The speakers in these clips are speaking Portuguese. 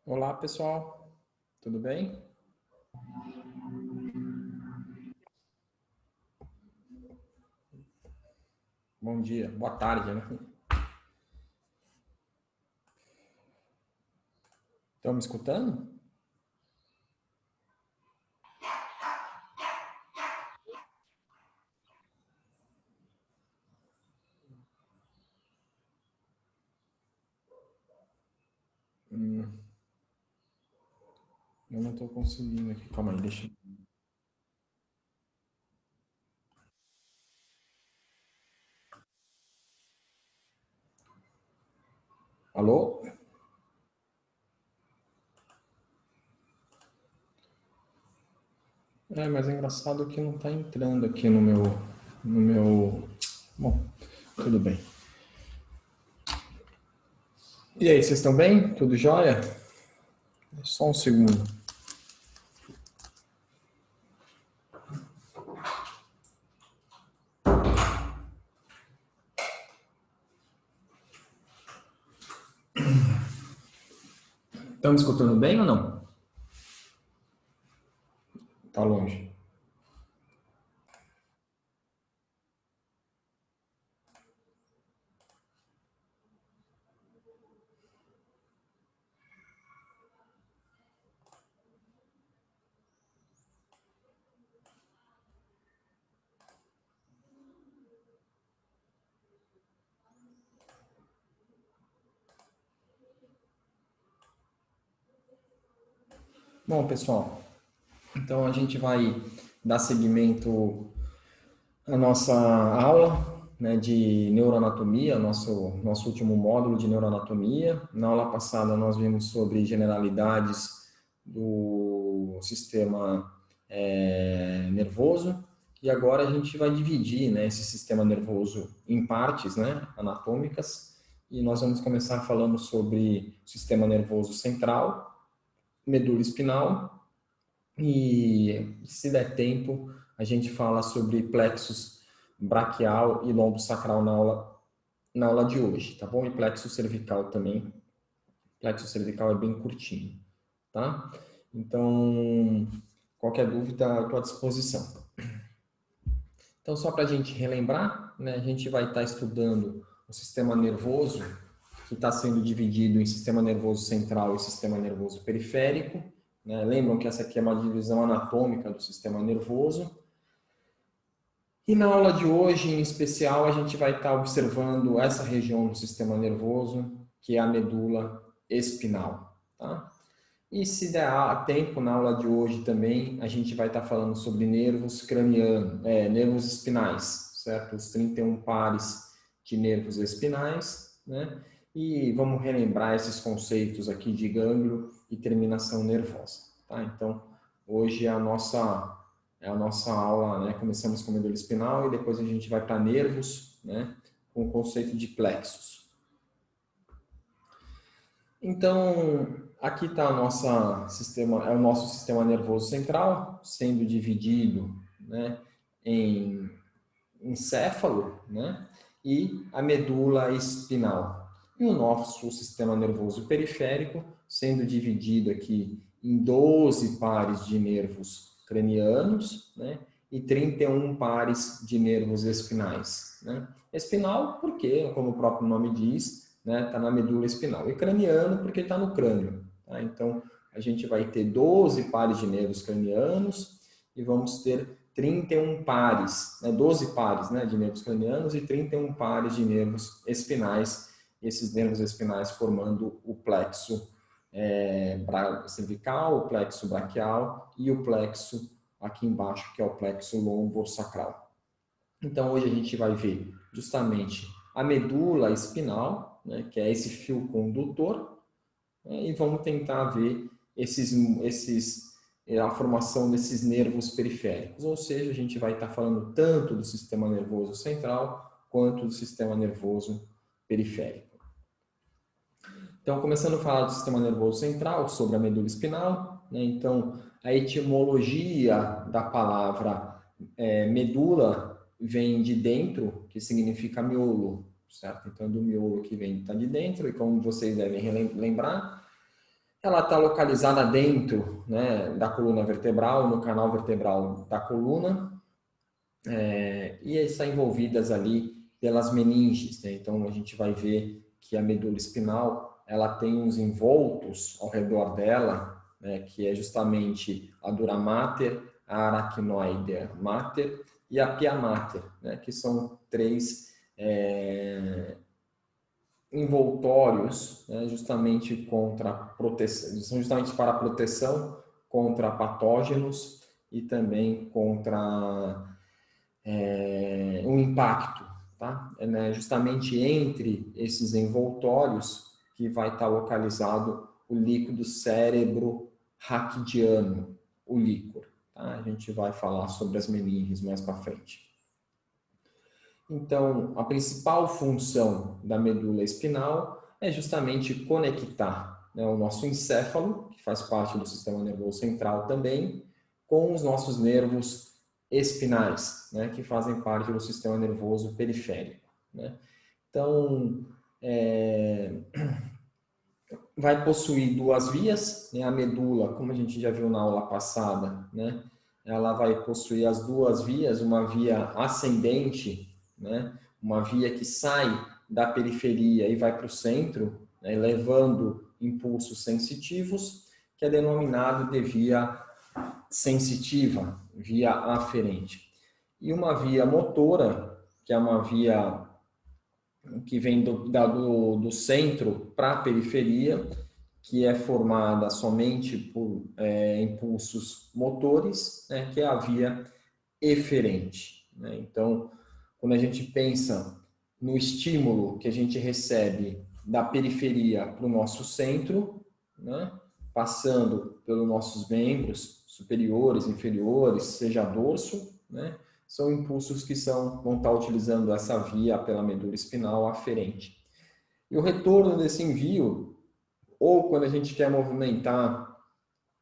Olá, pessoal. Tudo bem? Bom dia. Boa tarde, né? Estão me escutando? Eu não estou conseguindo aqui. Calma aí, deixa. Alô? Mas é engraçado que não está entrando aqui no meu. Bom, tudo bem. E aí, vocês estão bem? Tudo jóia? Só um segundo. Estão me escutando bem ou não? Tá longe. Bom, pessoal, então a gente vai dar seguimento a nossa aula, né, de neuroanatomia, nosso último módulo de neuroanatomia. Na aula passada nós vimos sobre generalidades do sistema nervoso, e agora a gente vai dividir, né, esse sistema nervoso em partes, né, anatômicas, e nós vamos começar falando sobre o sistema nervoso central, medula espinal, e, se der tempo, a gente fala sobre plexus braquial e lombo sacral na aula de hoje, tá bom? E plexo cervical também. Plexo cervical é bem curtinho, tá? Então, qualquer dúvida, eu estou à disposição. Então, só para a gente relembrar, né, a gente vai estar estudando o sistema nervoso, que está sendo dividido em sistema nervoso central e sistema nervoso periférico. Né? Lembram que essa aqui é uma divisão anatômica do sistema nervoso. E na aula de hoje, em especial, a gente vai estar observando essa região do sistema nervoso, que é a medula espinal. Tá? E se der tempo na aula de hoje também, a gente vai estar falando sobre nervos cranianos, nervos espinais, certo? Os 31 pares de nervos espinais, né? E vamos relembrar esses conceitos aqui de gânglio e terminação nervosa, tá? Então, hoje é a nossa aula, né? Começamos com medula espinal e depois a gente vai para nervos, né? Com o conceito de plexos. Então, aqui está o nosso sistema nervoso central, sendo dividido, né, em encéfalo, né, e a medula espinal. E o nosso sistema nervoso periférico, sendo dividido aqui em 12 pares de nervos cranianos, né, e 31 pares de nervos espinais. Né? Espinal, porque, como o próprio nome diz, né, tá na medula espinal. E craniano, porque está no crânio. Tá? Então, a gente vai ter 12 pares de nervos cranianos e vamos ter 31 pares, né, 12 pares, né, de nervos cranianos e 31 pares de nervos espinais. Esses nervos espinais formando o plexo cervical, o plexo braquial e o plexo aqui embaixo, que é o plexo lombosacral. Então, hoje a gente vai ver justamente a medula espinal, né, que é esse fio condutor, né, e vamos tentar ver a formação desses nervos periféricos. Ou seja, a gente vai estar falando tanto do sistema nervoso central quanto do sistema nervoso periférico. Então, começando a falar do sistema nervoso central, sobre a medula espinal, né, então, a etimologia da palavra medula vem de dentro, que significa miolo, certo? Então, do miolo que vem está de dentro, e como vocês devem lembrar, ela está localizada dentro, né, da coluna vertebral, no canal vertebral da coluna, e está envolvidas ali pelas meninges, né? Então a gente vai ver que a medula espinal ela tem uns envoltos ao redor dela, né, que é justamente a dura mater, a aracnoide mater e a pia mater, né, que são três envoltórios, né, justamente contra proteção, são justamente para a proteção contra patógenos e também contra um impacto, tá? Né, justamente entre esses envoltórios que vai estar localizado o líquido cérebro raquidiano, o líquor. Tá? A gente vai falar sobre as meninges mais para frente. Então, a principal função da medula espinal é justamente conectar, né, o nosso encéfalo, que faz parte do sistema nervoso central também, com os nossos nervos espinais, né, que fazem parte do sistema nervoso periférico. Né? Então, vai possuir duas vias, né? A medula, como a gente já viu na aula passada, né? Ela vai possuir as duas vias, uma via ascendente, né? Uma via que sai da periferia e vai para o centro, né? Levando impulsos sensitivos, que é denominado de via sensitiva, via aferente. E uma via motora, que é uma via que vem do centro para a periferia, que é formada somente por impulsos motores, né, que é a via eferente. Né? Então, quando a gente pensa no estímulo que a gente recebe da periferia para o nosso centro, né, passando pelos nossos membros superiores, inferiores, seja dorso, né, são impulsos que vão estar utilizando essa via pela medula espinal aferente. E o retorno desse envio, ou quando a gente quer movimentar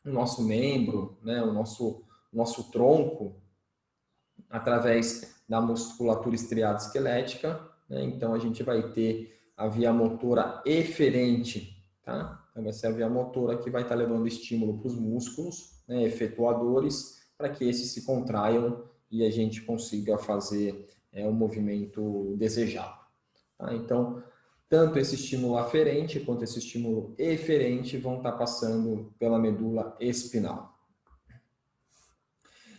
o nosso membro, né, o nosso tronco, através da musculatura estriada esquelética, né, então a gente vai ter a via motora eferente, tá? Então vai ser a via motora que vai estar levando estímulo para os músculos, né, efetuadores, para que esses se contraiam e a gente consiga fazer o movimento desejado. Tá? Então, tanto esse estímulo aferente quanto esse estímulo eferente vão estar passando pela medula espinal.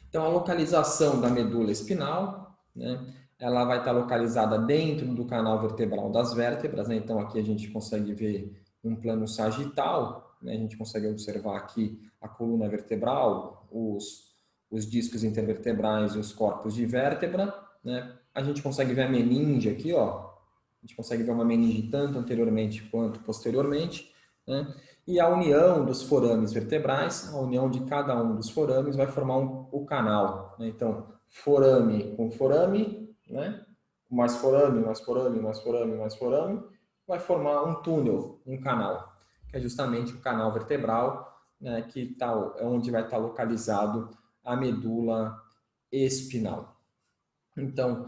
Então, a localização da medula espinal, né, ela vai estar localizada dentro do canal vertebral das vértebras, né? Então, aqui a gente consegue ver um plano sagital, né? A gente consegue observar aqui a coluna vertebral, os discos intervertebrais e os corpos de vértebra, né? A gente consegue ver a meninge aqui, ó. A gente consegue ver uma meninge tanto anteriormente quanto posteriormente, né? E a união dos forames vertebrais, a união de cada um dos forames vai formar o canal. Né? Então, forame com forame, né? Mais forame, mais forame, mais forame, mais forame, vai formar um túnel, um canal, que é justamente o canal vertebral, né? Que é onde vai estar localizado a medula espinal. Então,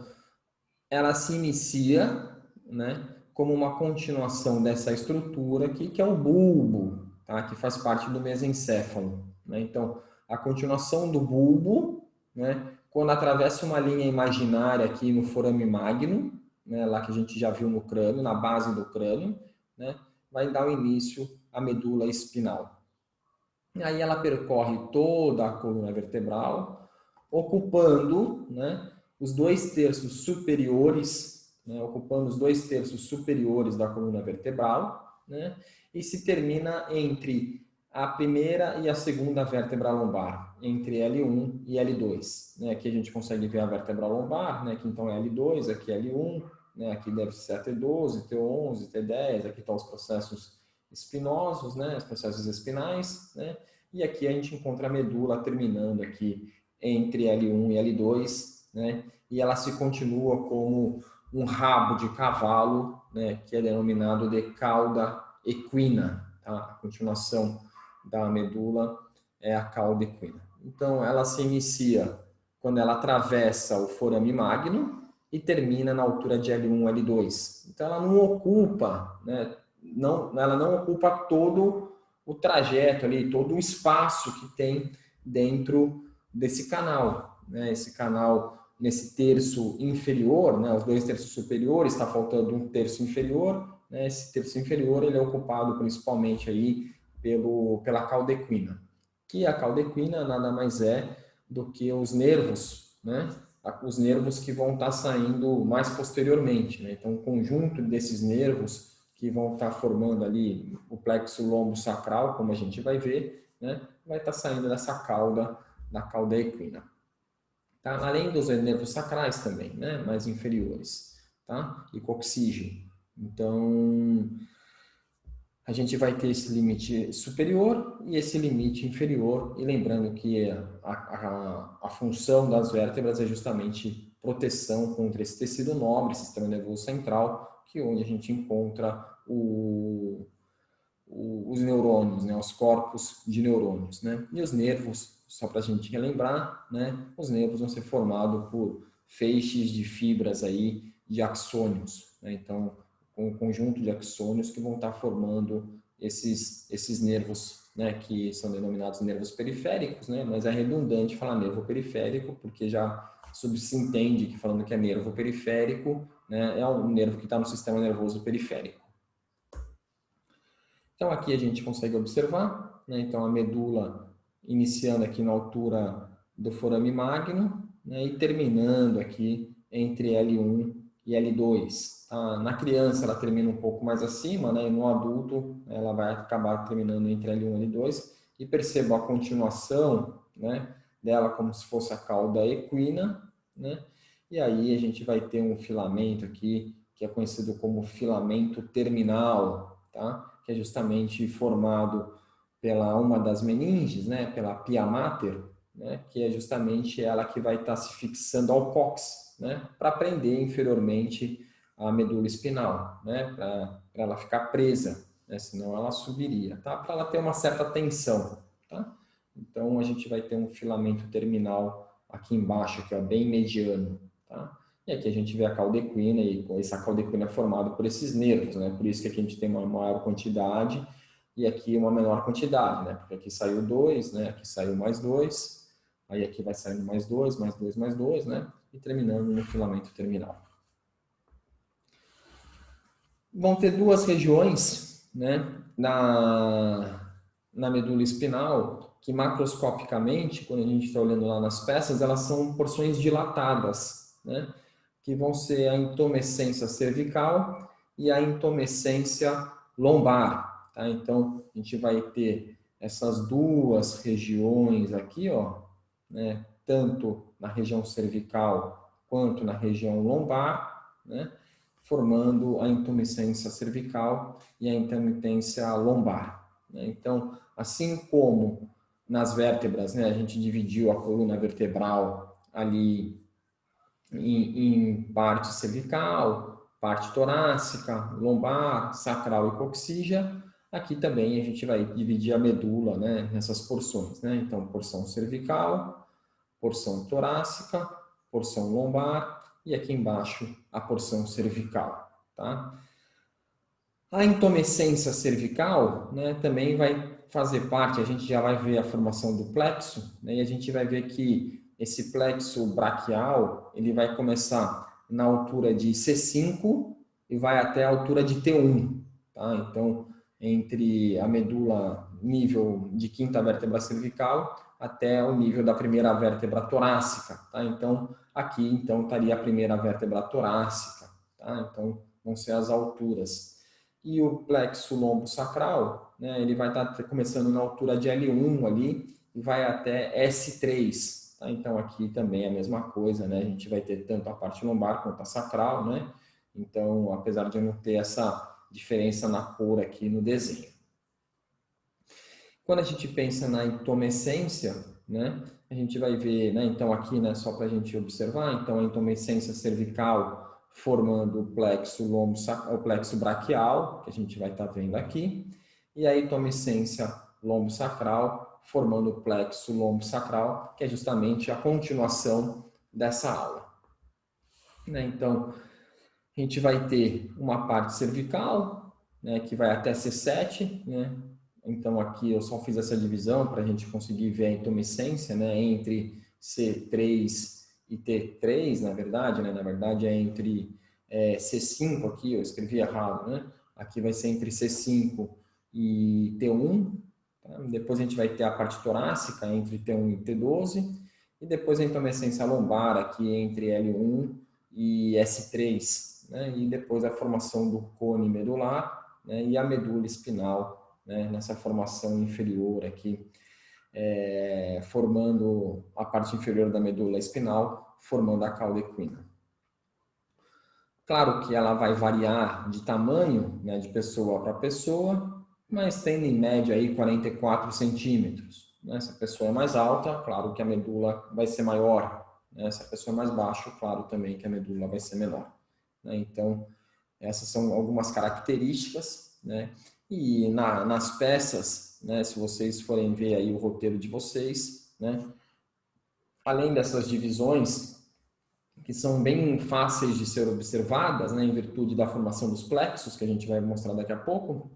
ela se inicia, né, como uma continuação dessa estrutura aqui, que é o bulbo, tá, que faz parte do mesencéfalo. Né? Então, a continuação do bulbo, né, quando atravessa uma linha imaginária aqui no forame magno, né, lá que a gente já viu no crânio, na base do crânio, né, vai dar o início à medula espinal. E aí ela percorre toda a coluna vertebral, ocupando, né, os 2/3 superiores, né, ocupando os 2/3 superiores da coluna vertebral, né, e se termina entre a primeira e a segunda vértebra lombar, entre L1 e L2. Né, aqui a gente consegue ver a vértebra lombar, né, que então é L2, aqui é L1, né, aqui deve ser a T12, T11, T10, aqui estão os processos espinosos, né, os processos espinais, né, e aqui a gente encontra a medula terminando aqui entre L1 e L2, né, e ela se continua como um rabo de cavalo, né, que é denominado de cauda equina, tá? A continuação da medula é a cauda equina. Então, ela se inicia quando ela atravessa o forame magno e termina na altura de L1, L2. Então, ela não ocupa, né, ela não ocupa todo o trajeto ali, todo o espaço que tem dentro desse canal, né? Esse canal nesse terço inferior, né? Os 2 terços superiores, está faltando um terço inferior, né? Esse terço inferior ele é ocupado principalmente aí pela cauda equina, que a cauda equina nada mais é do que os nervos, né? Os nervos que vão estar saindo mais posteriormente, né? Então, o conjunto desses nervos que vão estar formando ali o plexo lombo-sacral, como a gente vai ver, né? Vai estar saindo dessa cauda, da cauda equina. Tá? Além dos nervos sacrais também, né? Mais inferiores, tá? E coxígeo. Então, a gente vai ter esse limite superior e esse limite inferior, e lembrando que a função das vértebras é justamente proteção contra esse tecido nobre, sistema nervoso central, que é onde a gente encontra os neurônios, né, os corpos de neurônios, né? E os nervos, só para a gente relembrar, né, os nervos vão ser formados por feixes de fibras aí de axônios, né? Então, um conjunto de axônios que vão estar formando esses nervos, né, que são denominados nervos periféricos, né? Mas é redundante falar nervo periférico, porque já subsentende que falando que é nervo periférico, né, é um nervo que está no sistema nervoso periférico. Então, aqui a gente consegue observar, né? Então, a medula iniciando aqui na altura do forame magno, né? E terminando aqui entre L1 e L2. Tá? Na criança, ela termina um pouco mais acima, né? E no adulto, ela vai acabar terminando entre L1 e L2. E perceba a continuação, né, dela como se fosse a cauda equina, né? E aí a gente vai ter um filamento aqui, que é conhecido como filamento terminal, tá? Que é justamente formado pela uma das meninges, né, pela pia mater, né, que é justamente ela que vai estar se fixando ao cóccix, né, para prender inferiormente a medula espinal, né, para ela ficar presa, né, senão ela subiria, tá? Para ela ter uma certa tensão, tá? Então a gente vai ter um filamento terminal aqui embaixo, aqui, ó, bem mediano, tá? E aqui a gente vê a cauda equina, e essa cauda equina é formada por esses nervos, né? Por isso que aqui a gente tem uma maior quantidade e aqui uma menor quantidade, né? Porque aqui saiu 2, né? Aqui saiu mais 2, aí aqui vai saindo mais 2, mais 2, mais 2, né? E terminando no filamento terminal. Vão ter duas regiões, né? Na medula espinal, que macroscopicamente, quando a gente está olhando lá nas peças, elas são porções dilatadas, né? Que vão ser a intumescência cervical e a intumescência lombar, tá? Então, a gente vai ter essas duas regiões aqui, ó, né? Tanto na região cervical quanto na região lombar, né? Formando a intumescência cervical e a intermitência lombar, né? Então, assim como nas vértebras, né? A gente dividiu a coluna vertebral ali em parte cervical, parte torácica, lombar, sacral e coxígea. Aqui também a gente vai dividir a medula, né, nessas porções, né? Então, porção cervical, porção torácica, porção lombar e aqui embaixo a porção cervical, tá? A intumescência cervical, né, também vai fazer parte, a gente já vai ver a formação do plexo, né, e a gente vai ver que esse plexo braquial, ele vai começar na altura de C5 e vai até a altura de T1, tá? Então, entre a medula nível de quinta vértebra cervical até o nível da primeira vértebra torácica, tá? Então, aqui então estaria a primeira vértebra torácica, tá? Então, vão ser as alturas. E o plexo lombo-sacral, né, ele vai estar começando na altura de L1 ali e vai até S3. Tá? Então, aqui também é a mesma coisa, né? A gente vai ter tanto a parte lombar quanto a sacral, né? Então, apesar de eu não ter essa diferença na cor aqui no desenho. Quando a gente pensa na intumescência, né, a gente vai ver, né, então aqui, né, só para a gente observar, então a intumescência cervical formando o plexo o plexo braquial, que a gente vai estar vendo aqui, e a intumescência lombo-sacral formando o plexo lombo-sacral, que é justamente a continuação dessa aula. Né, então, a gente vai ter uma parte cervical, né, que vai até C7, né, Então, aqui eu só fiz essa divisão para a gente conseguir ver a intumescência, né, entre C3 e T3, na verdade, né? Na verdade é entre C5 aqui, eu escrevi errado, né? Aqui vai ser entre C5 e T1. Tá? Depois a gente vai ter a parte torácica entre T1 e T12. E depois a intumescência lombar aqui entre L1 e S3. Né? E depois a formação do cone medular, né? E a medula espinal, né? Nessa formação inferior aqui, formando a parte inferior da medula espinal, formando a cauda equina. Claro que ela vai variar de tamanho, né, de pessoa para pessoa, mas tendo em média aí 44 centímetros. Né? Se a pessoa é mais alta, claro que a medula vai ser maior. Né? Se a pessoa é mais baixa, claro também que a medula vai ser menor. Né? Então, essas são algumas características, né? E nas peças, né, se vocês forem ver aí o roteiro de vocês, né, além dessas divisões, que são bem fáceis de ser observadas, né, em virtude da formação dos plexos, que a gente vai mostrar daqui a pouco,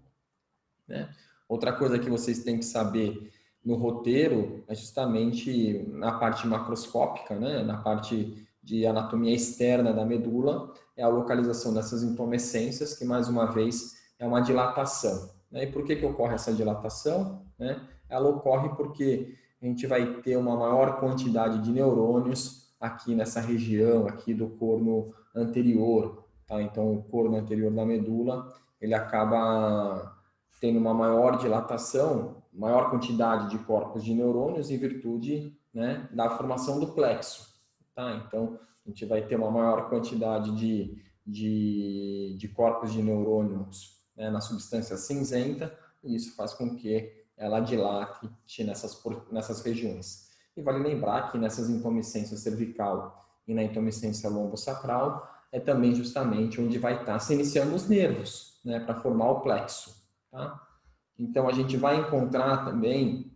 né? Outra coisa que vocês têm que saber no roteiro é justamente na parte macroscópica, né, na parte de anatomia externa da medula, é a localização dessas intumescências, que mais uma vez é uma dilatação. Né? E por que ocorre essa dilatação? Né? Ela ocorre porque a gente vai ter uma maior quantidade de neurônios aqui nessa região aqui do corno anterior. Tá? Então, o corno anterior da medula, ele acaba tendo uma maior dilatação, maior quantidade de corpos de neurônios em virtude, né, da formação do plexo. Tá? Então, a gente vai ter uma maior quantidade de corpos de neurônios, né, na substância cinzenta, e isso faz com que ela dilate nessas regiões. E vale lembrar que nessas intumescências cervical e na intumescência lombosacral é também justamente onde vai estar se iniciando os nervos, né, para formar o plexo. Tá? Então, a gente vai encontrar também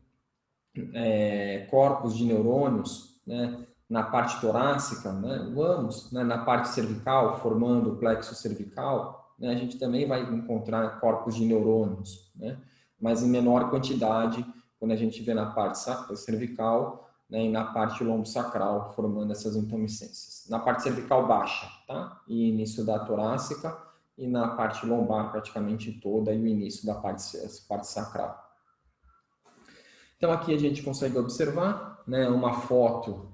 corpos de neurônios, né, na parte torácica, né, vamos, né, na parte cervical, formando o plexo cervical, né, a gente também vai encontrar corpos de neurônios, né, mas em menor quantidade quando a gente vê na parte cervical, né, e na parte lombosacral, formando essas intumescências. Na parte cervical baixa, tá? E início da torácica, e na parte lombar praticamente toda, e o início da parte sacral. Então aqui a gente consegue observar, né, uma foto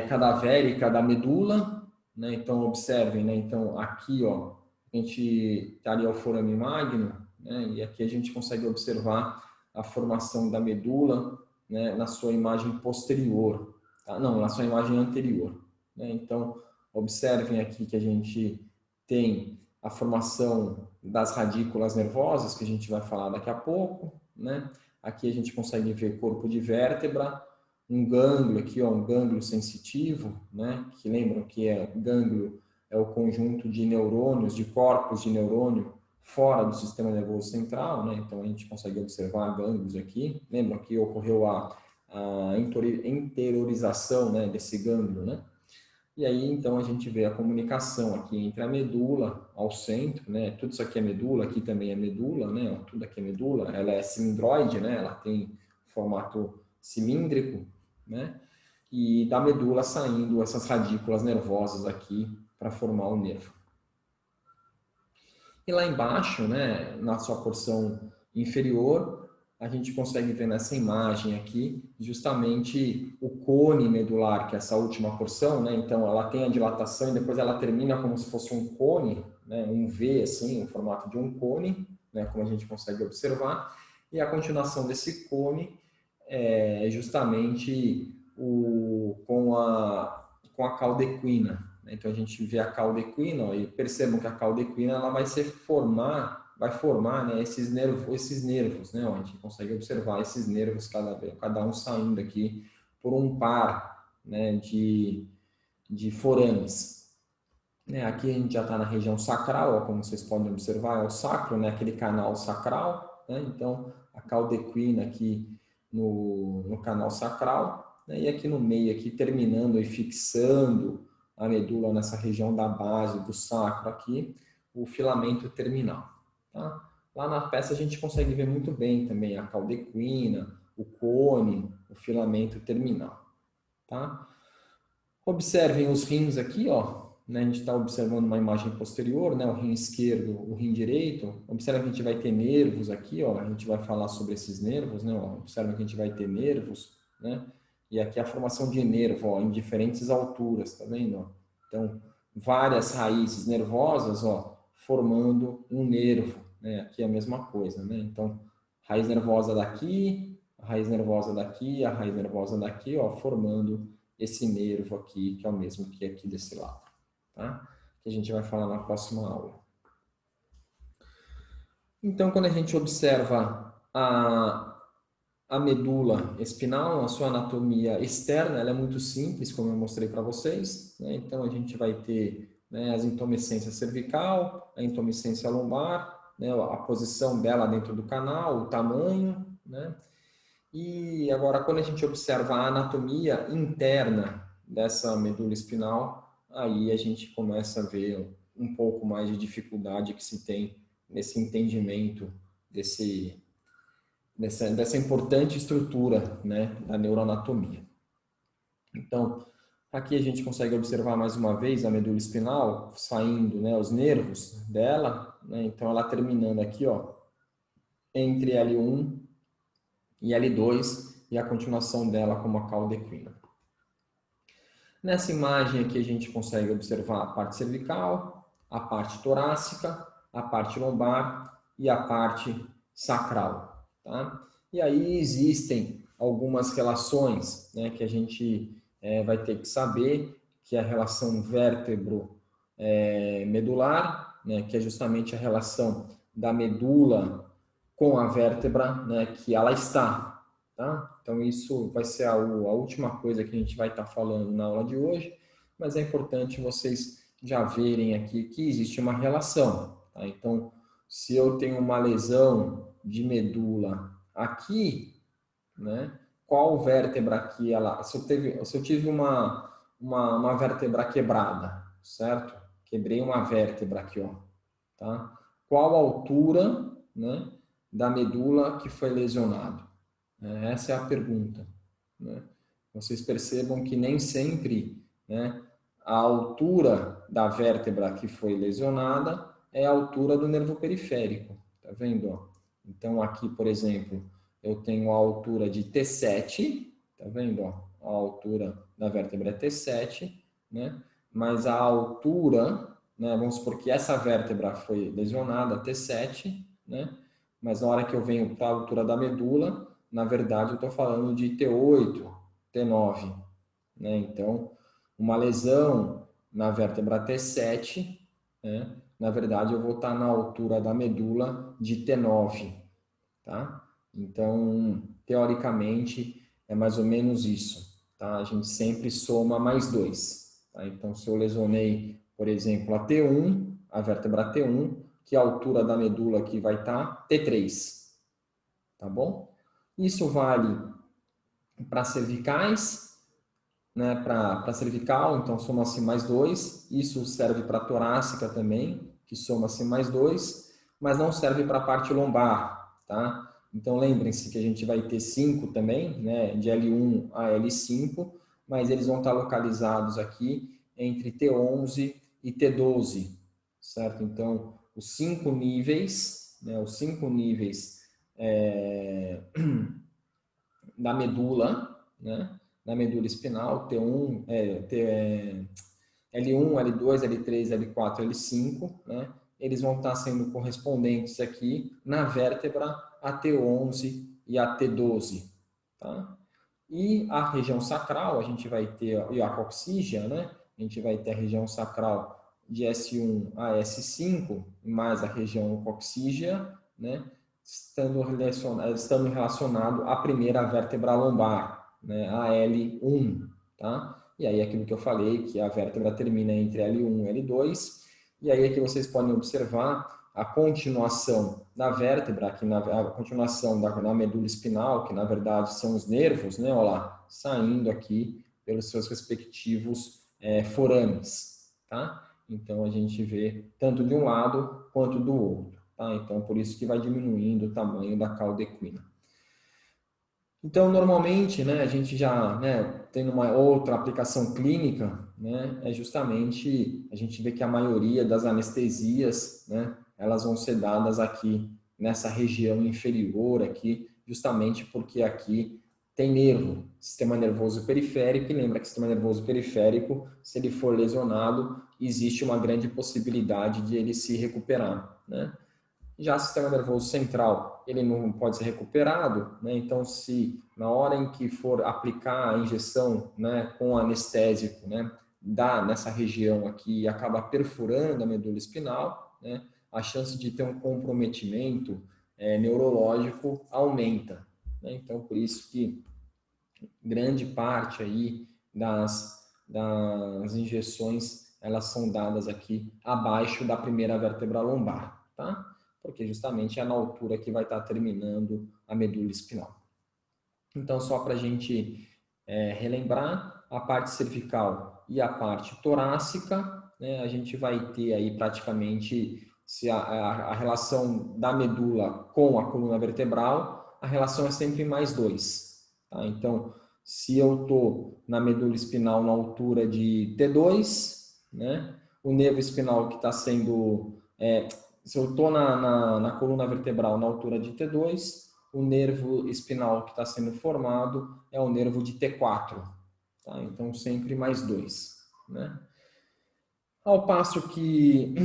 cadavérica da medula, né? Então observem, né? Então aqui, ó, a gente estaria o forame magno, né? E aqui a gente consegue observar a formação da medula, né, na sua imagem posterior, tá? Não, na sua imagem anterior, né? Então observem aqui que a gente tem a formação das radículas nervosas, que a gente vai falar daqui a pouco, né? Aqui a gente consegue ver corpo de vértebra, um gânglio aqui, ó, um gânglio sensitivo, né? Que lembram que gânglio é o conjunto de neurônios, de corpos de neurônio fora do sistema nervoso central, né? Então a gente consegue observar gânglios aqui. Lembram que ocorreu a interiorização, né, desse gânglio, né? E aí, então, a gente vê a comunicação aqui entre a medula ao centro, né? Tudo isso aqui é medula, aqui também é medula, né? Tudo aqui é medula. Ela é cilindroide, né? Ela tem formato cilíndrico, né? E da medula saindo essas radículas nervosas aqui para formar o nervo. E lá embaixo, né? Na sua porção inferior, a gente consegue ver nessa imagem aqui justamente o cone medular, que é essa última porção, né? Então ela tem a dilatação e depois ela termina como se fosse um cone, né? Um V, assim, o formato de um cone, né? Como a gente consegue observar. E a continuação desse cone é justamente com a cauda equina. Né? Então a gente vê a cauda equina, ó, e percebam que a cauda equina ela vai formar, né, esses nervos, né? Ó, a gente consegue observar esses nervos cada um saindo aqui por um par, né, de forames. Né? Aqui a gente já está na região sacral, ó, como vocês podem observar, é o sacro, né, aquele canal sacral, né? Então a cauda equina aqui no canal sacral, né? E aqui no meio, aqui terminando e fixando a medula nessa região da base do sacro aqui, o filamento terminal. Tá? Lá na peça a gente consegue ver muito bem também a caldequina, o cone, o filamento terminal, tá? Observem os rins aqui, ó. Né? A gente está observando uma imagem posterior, né? O rim esquerdo, o rim direito. Observe que a gente vai ter nervos aqui, ó. A gente vai falar sobre esses nervos, né? Ó. Observe que a gente vai ter nervos, né? E aqui a formação de nervo, ó, em diferentes alturas, tá vendo? Ó? Então, várias raízes nervosas, ó, formando um nervo, né? Aqui é a mesma coisa, né? Então, raiz nervosa daqui, a raiz nervosa daqui, a raiz nervosa daqui, ó, formando esse nervo aqui, que é o mesmo que aqui desse lado, tá? Que a gente vai falar na próxima aula. Então, quando a gente observa a medula espinal, a sua anatomia externa, ela é muito simples, como eu mostrei para vocês, né? Então, a gente vai ter, né, as intumescência cervical, a intumescência lombar, né, a posição dela dentro do canal, o tamanho, né? E agora, quando a gente observa a anatomia interna dessa medula espinal, aí a gente começa a ver um pouco mais de dificuldade que se tem nesse entendimento dessa importante estrutura, né, da neuroanatomia. Então, aqui a gente consegue observar mais uma vez a medula espinal saindo, né, os nervos dela, né, então ela terminando aqui, ó, entre L1 e L2 e a continuação dela como a caldequina. Nessa imagem aqui a gente consegue observar a parte cervical, a parte torácica, a parte lombar e a parte sacral, tá? E aí existem algumas relações, né, que a gente vai ter que saber, que é a relação vértebro-medular, né, que é justamente a relação da medula com a vértebra, né, que ela está. Tá? Então, isso vai ser a última coisa que a gente vai estar falando na aula de hoje, mas é importante vocês já verem aqui que existe uma relação. Tá? Então, se eu tenho uma lesão de medula aqui, né, qual vértebra aqui, se eu tive uma vértebra quebrada, certo? Quebrei uma vértebra aqui, ó, tá? Qual a altura, né, da medula que foi lesionado? Essa é a pergunta, né? Vocês percebam que nem sempre, né, a altura da vértebra que foi lesionada é a altura do nervo periférico. Tá vendo? Ó? Então, aqui, por exemplo, eu tenho a altura de T7, tá vendo? Ó? A altura da vértebra é T7, né? Mas a altura, né, vamos supor que essa vértebra foi lesionada, T7, né? Mas na hora que eu venho para a altura da medula, na verdade, eu estou falando de T8, T9. Né? Então, uma lesão na vértebra T7, né? Na verdade, eu vou estar na altura da medula de T9. Tá? Então, teoricamente, é mais ou menos isso. Tá? A gente sempre soma mais 2. Tá? Então, se eu lesionei, por exemplo, a T1, a vértebra T1, que a altura da medula aqui vai estar T3. Tá bom? Isso vale para cervicais, né? Para cervical, então soma-se mais 2. Isso serve para torácica também, que soma-se mais 2, mas não serve para a parte lombar, tá? Então lembrem-se que a gente vai ter 5 também, né? De L1 a L5, mas eles vão estar localizados aqui entre T11 e T12, certo? Então, os 5 níveis, né? Os 5 níveis da medula, né? Da medula espinal, T1, L1, L2, L3, L4, L5, né? Eles vão estar sendo correspondentes aqui na vértebra a T11 e a T12, tá? E a região sacral, a gente vai ter, e a coxígea, né? A gente vai ter a região sacral de S1 a S5, mais a região coxígea, né? Estando relacionado à primeira vértebra lombar, né? A L1, tá? E aí aquilo que eu falei, que a vértebra termina entre L1 e L2, e aí aqui vocês podem observar a continuação da vértebra, aqui a continuação da medula espinal, que na verdade são os nervos, né? Olha lá, saindo aqui pelos seus respectivos forames, tá? Então a gente vê tanto de um lado quanto do outro. tá? Então, por isso que vai diminuindo o tamanho da cauda equina. Então, normalmente, né, a gente já, né, tem uma outra aplicação clínica, né, é justamente a gente vê que a maioria das anestesias, né, elas vão ser dadas aqui nessa região inferior aqui, justamente porque aqui tem nervo, sistema nervoso periférico, e lembra que o sistema nervoso periférico, se ele for lesionado, existe uma grande possibilidade de ele se recuperar, né? Já o sistema nervoso central, ele não pode ser recuperado, né? Então, se na hora em que for aplicar a injeção, né, com anestésico, né, dá nessa região aqui e acaba perfurando a medula espinal, né, a chance de ter um comprometimento neurológico aumenta, né? Então, por isso que grande parte aí das injeções, elas são dadas aqui abaixo da primeira vértebra lombar, tá? Porque justamente é na altura que vai estar terminando a medula espinal. Então, só para a gente relembrar, a parte cervical e a parte torácica, né, a gente vai ter aí praticamente se a relação da medula com a coluna vertebral, a relação é sempre mais 2. Tá? Então, se eu estou na medula espinal na altura de T2, né, o nervo espinal que está sendo... se eu estou na coluna vertebral na altura de T2, o nervo espinal que está sendo formado é o nervo de T4. Tá? Então, sempre mais 2. Né? Ao passo que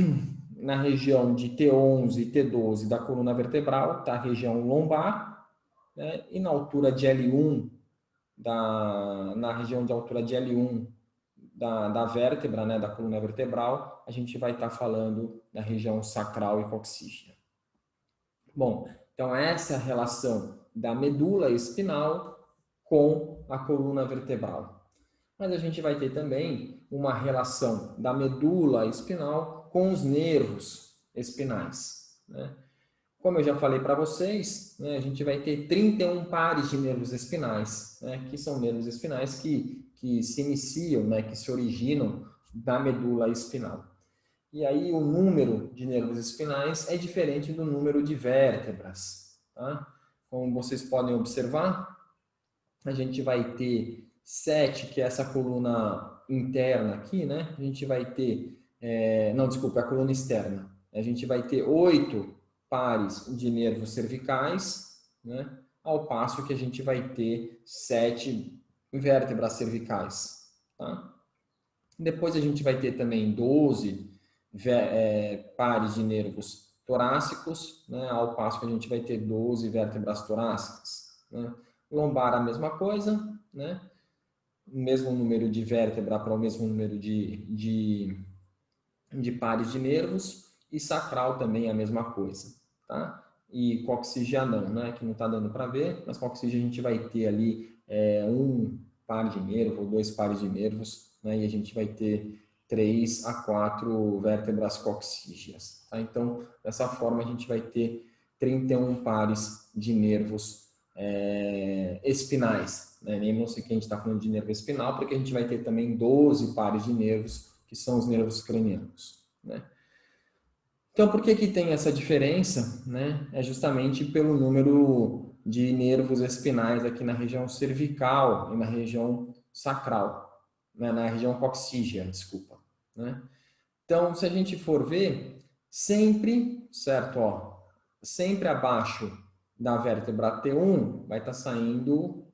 na região de T11 e T12 da coluna vertebral está a região lombar, né? E na altura de L1, na região de altura de L1 da vértebra, né, da coluna vertebral, a gente vai estar falando da região sacral e coxígea. Bom, então essa é a relação da medula espinal com a coluna vertebral. Mas a gente vai ter também uma relação da medula espinal com os nervos espinais, né? Como eu já falei para vocês, né, a gente vai ter 31 pares de nervos espinais, né, que são nervos espinais que se iniciam, né, que se originam da medula espinal. E aí o número de nervos espinais é diferente do número de vértebras. Tá? Como vocês podem observar, a gente vai ter 7, que é essa coluna interna aqui, né? A gente vai ter, não, desculpa, a coluna externa. A gente vai ter 8 pares de nervos cervicais, né? Ao passo que a gente vai ter 7 vértebras cervicais. Tá? Depois a gente vai ter também 12 pares de nervos torácicos, né? Ao passo que a gente vai ter 12 vértebras torácicas. Né? Lombar a mesma coisa, né? O mesmo número de vértebra para o mesmo número de pares de nervos, e sacral também a mesma coisa, tá? E coxígea não, né? Que não está dando para ver, mas coxígea a gente vai ter ali um par de nervo ou 2 pares de nervos, né? E a gente vai ter 3 a 4 vértebras coxígeas, tá? Então, dessa forma a gente vai ter 31 pares de nervos espinais, né? Lembram-se que a gente está falando de nervo espinal, porque a gente vai ter também 12 pares de nervos, que são os nervos cranianos, né? Então, por que tem essa diferença, né? É justamente pelo número de nervos espinais aqui na região cervical e na região sacral, né? Na região coxígea, desculpa, né? Então, se a gente for ver, sempre, certo, ó, sempre abaixo da vértebra T1 vai estar saindo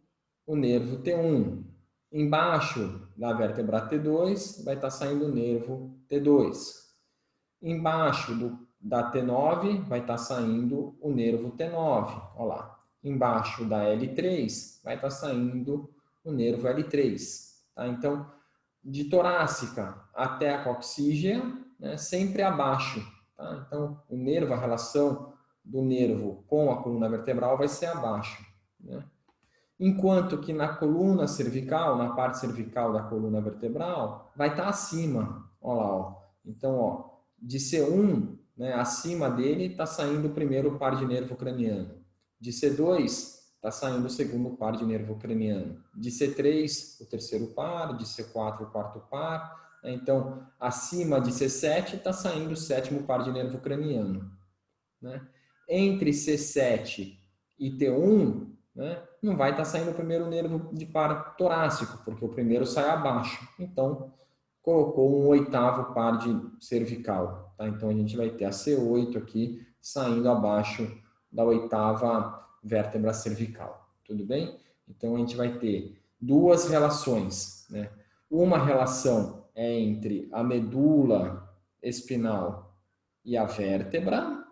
o nervo T1. Embaixo da vértebra T2 vai estar saindo o nervo T2. Embaixo da T9 vai estar saindo o nervo T9. Olha lá. Embaixo da L3 vai estar saindo o nervo L3. Tá? Então, de torácica até a coxígea, né, sempre abaixo. Tá? Então, o nervo, a relação do nervo com a coluna vertebral vai ser abaixo. Né? Enquanto que na coluna cervical, na parte cervical da coluna vertebral, vai estar acima. Olha lá, ó. Então, ó, de C1, né, acima dele está saindo o primeiro par de nervo craniano. De C2, está saindo o segundo par de nervo craniano. De C3, o terceiro par. De C4, o quarto par. Então, acima de C7 está saindo o sétimo par de nervo craniano. né, entre C7 e T1, né, não vai estar saindo o primeiro nervo de par torácico, porque o primeiro sai abaixo. Então, colocou um oitavo par de cervical. Tá? Então, a gente vai ter a C8 aqui saindo abaixo da oitava vértebra cervical. Tudo bem? Então, a gente vai ter duas relações, né? Uma relação é entre a medula espinal e a vértebra,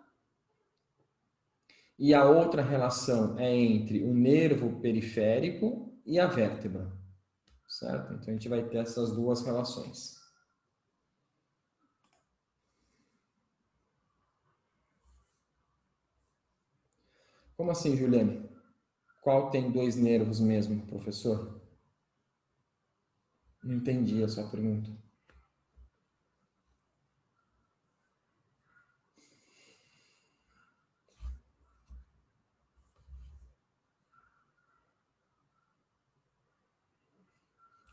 e a outra relação é entre o nervo periférico e a vértebra, certo? Então, a gente vai ter essas duas relações. Como assim, Juliane? Qual tem dois nervos mesmo, professor? Não entendi a sua pergunta.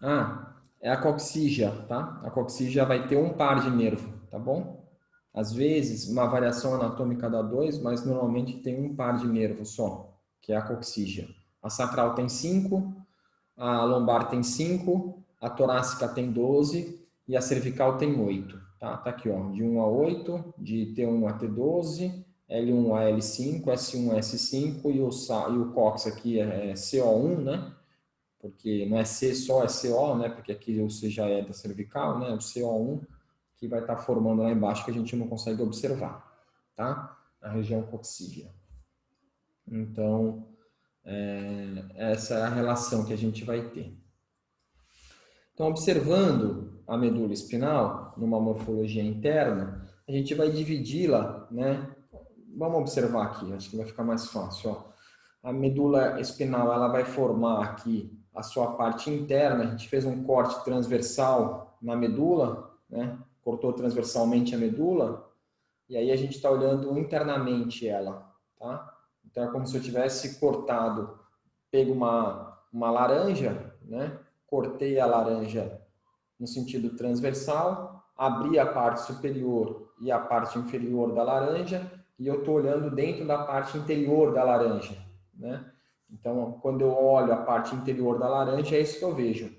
Ah, é a coxígea, tá? A coxígea vai ter um par de nervo, tá bom? Às vezes, uma variação anatômica dá dois, mas normalmente tem um par de nervo só, que é a coxígea. A sacral tem 5, a lombar tem 5, a torácica tem 12 e a cervical tem 8. Tá? Tá aqui, ó, de 1 a 8, de T1 a T12, L1 a L5, S1 a S5 e o cox aqui é CO1, né? Porque não é C só, é CO, né? Porque aqui o C já é da cervical, né? O CO1 que vai estar formando lá embaixo que a gente não consegue observar, tá? A região coxígea. Então, essa é a relação que a gente vai ter. Então, observando a medula espinal numa morfologia interna, a gente vai dividi-la, né? Vamos observar aqui, acho que vai ficar mais fácil, ó. A medula espinal, ela vai formar aqui a sua parte interna. A gente fez um corte transversal na medula, né? Cortou transversalmente a medula, e aí a gente está olhando internamente ela, tá? Então é como se eu tivesse cortado, pego uma laranja, né? Cortei a laranja no sentido transversal, abri a parte superior e a parte inferior da laranja, e eu estou olhando dentro da parte interior da laranja, né? Então, quando eu olho a parte interior da laranja, é isso que eu vejo.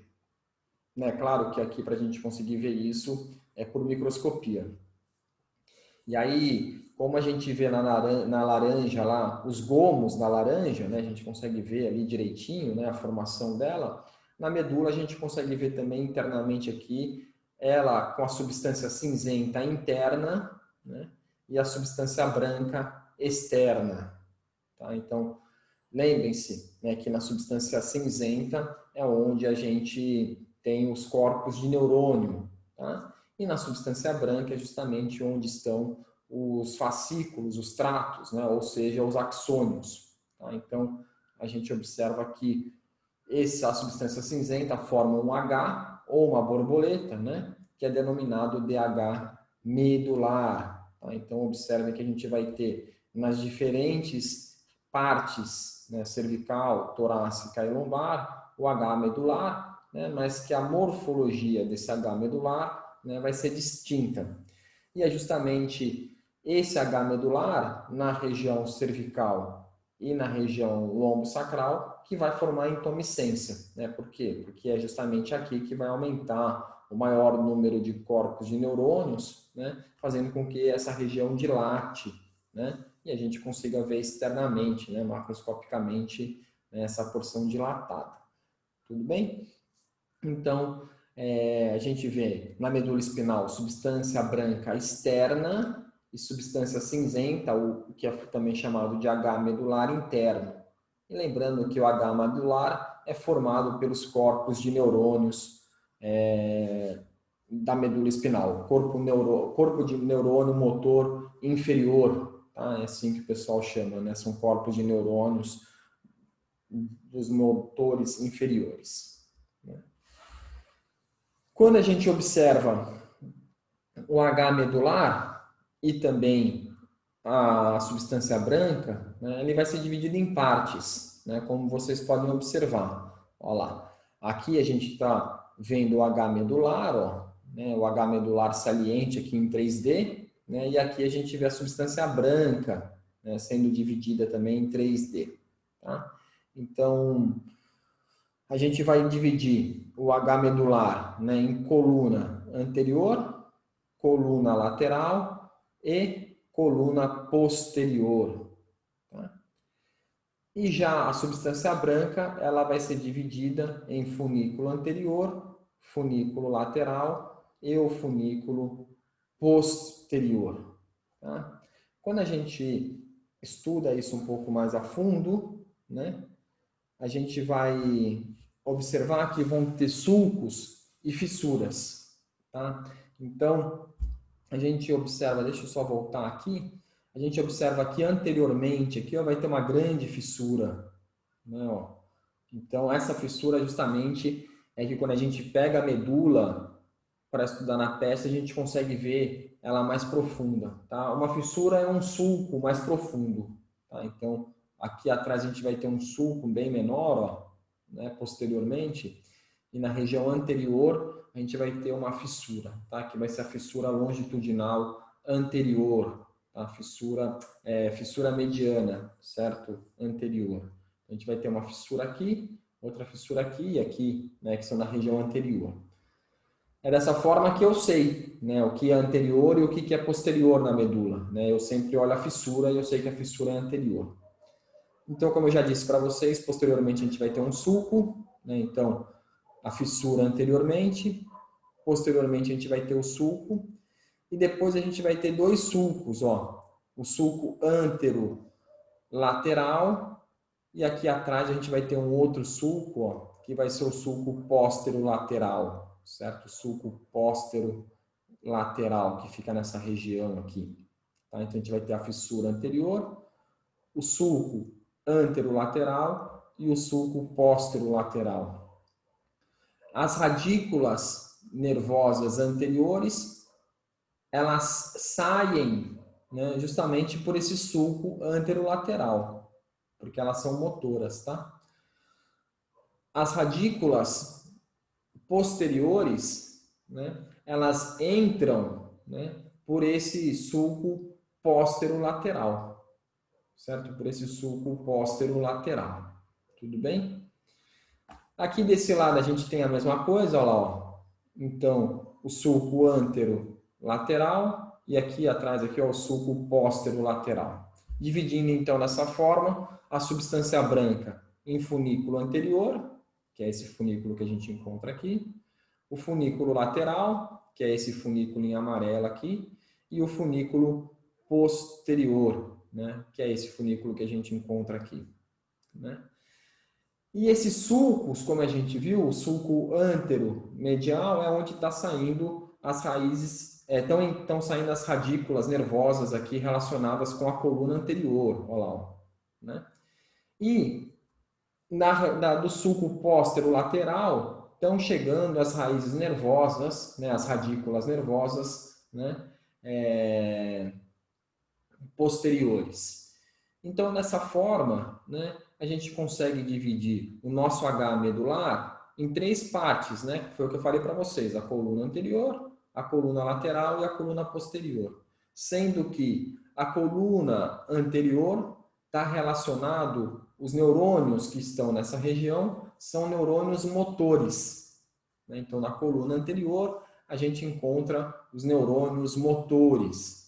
Né? Claro que aqui, para a gente conseguir ver isso, é por microscopia. E aí, como a gente vê na laranja lá, os gomos da laranja, né? A gente consegue ver ali direitinho, né? A formação dela. Na medula, a gente consegue ver também internamente aqui, ela com a substância cinzenta interna, né? E a substância branca externa. Tá? Então, lembrem-se, né, que na substância cinzenta é onde a gente tem os corpos de neurônio, tá? E na substância branca é justamente onde estão os fascículos, os tratos, né? Ou seja, os axônios. Tá? Então, a gente observa que essa substância cinzenta forma um H ou uma borboleta, né? Que é denominado DH medular. Tá? Então, observe que a gente vai ter nas diferentes partes, né, cervical, torácica e lombar, o H medular, né, mas que a morfologia desse H medular, né, vai ser distinta. E é justamente esse H medular na região cervical e na região lombo-sacral que vai formar a intumescência. Né? Por quê? Porque é justamente aqui que vai aumentar o maior número de corpos de neurônios, né? Fazendo com que essa região dilate, né? E a gente consiga ver externamente, né? Macroscopicamente, né? Essa porção dilatada. Tudo bem? Então, a gente vê na medula espinal substância branca externa e substância cinzenta, o que é também chamado de H medular interno. E lembrando que o H medular é formado pelos corpos de neurônios da medula espinal, corpo de neurônio motor inferior, tá? É assim que o pessoal chama, né? São corpos de neurônios dos motores inferiores. Né? Quando a gente observa o H medular e também a substância branca, né, ele vai ser dividido em partes, né, como vocês podem observar. Olha lá. Aqui a gente está vendo o H medular, ó, né, o H medular saliente aqui em 3D, né, e aqui a gente vê a substância branca, né, sendo dividida também em 3D. Tá? Então, a gente vai dividir o H medular, né, em coluna anterior, coluna lateral e coluna posterior. Tá? E já a substância branca, ela vai ser dividida em funículo anterior, funículo lateral e o funículo posterior. Tá? Quando a gente estuda isso um pouco mais a fundo, né, a gente vai observar que vão ter sulcos e fissuras. Tá? Então, a gente observa, deixa eu só voltar aqui, a gente observa que anteriormente, aqui ó, vai ter uma grande fissura. Né, ó. Então, essa fissura justamente é que quando a gente pega a medula para estudar na peça, a gente consegue ver ela mais profunda. Tá? Uma fissura é um sulco mais profundo. Tá? Então, aqui atrás a gente vai ter um sulco bem menor, ó, né, posteriormente, e na região anterior a gente vai ter uma fissura, tá? Que vai ser a fissura longitudinal anterior, tá? Fissura mediana, certo? Anterior. A gente vai ter uma fissura aqui, outra fissura aqui e aqui, né, que são na região anterior. É dessa forma que eu sei, né, o que é anterior e o que é posterior na medula. Né? Eu sempre olho a fissura e eu sei que a fissura é anterior. Então, como eu já disse para vocês, posteriormente a gente vai ter um sulco, né? Então, a fissura anteriormente, posteriormente a gente vai ter o sulco, e depois a gente vai ter dois sulcos, ó. O sulco antero-lateral, e aqui atrás a gente vai ter um outro sulco, ó, que vai ser o sulco póstero-lateral, certo? O sulco póstero-lateral, que fica nessa região aqui. Tá? Então, a gente vai ter a fissura anterior, o sulco anterolateral e o sulco posterolateral. As radículas nervosas anteriores, elas saem, né, justamente por esse sulco anterolateral, porque elas são motoras, tá? As radículas posteriores, né, elas entram, né, por esse sulco posterolateral. Certo? Por esse sulco posterolateral. Tudo bem? Aqui desse lado a gente tem a mesma coisa, olha lá, ó. Então, o sulco anterolateral e aqui atrás aqui, ó, o sulco posterolateral. Dividindo então dessa forma a substância branca em funículo anterior, que é esse funículo que a gente encontra aqui, o funículo lateral, que é esse funículo em amarelo aqui, e o funículo posterior, né, que é esse funículo que a gente encontra aqui. Né? E esses sulcos, como a gente viu, o sulco antero-medial é onde está saindo as raízes, estão saindo as radículas nervosas aqui relacionadas com a coluna anterior, olha lá. Ó, né? E do sulco póstero-lateral estão chegando as raízes nervosas, né, as radículas nervosas, né, posteriores. Então, dessa forma, né, a gente consegue dividir o nosso H medular em três partes, né, que foi o que eu falei para vocês, a coluna anterior, a coluna lateral e a coluna posterior. Sendo que a coluna anterior está relacionado, os neurônios que estão nessa região são neurônios motores. Né? Então, na coluna anterior, a gente encontra os neurônios motores.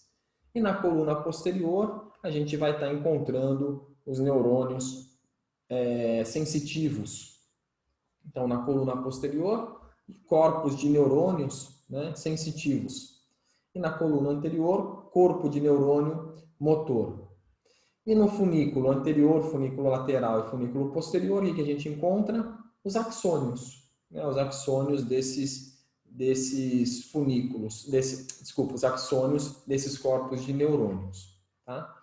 E na coluna posterior, a gente vai estar encontrando os neurônios sensitivos. Então, na coluna posterior, corpos de neurônios, né, sensitivos. E na coluna anterior, corpo de neurônio motor. E no funículo anterior, funículo lateral e funículo posterior, o que a gente encontra? Os axônios. Né, os axônios desses funículos, os axônios desses corpos de neurônios. Tá?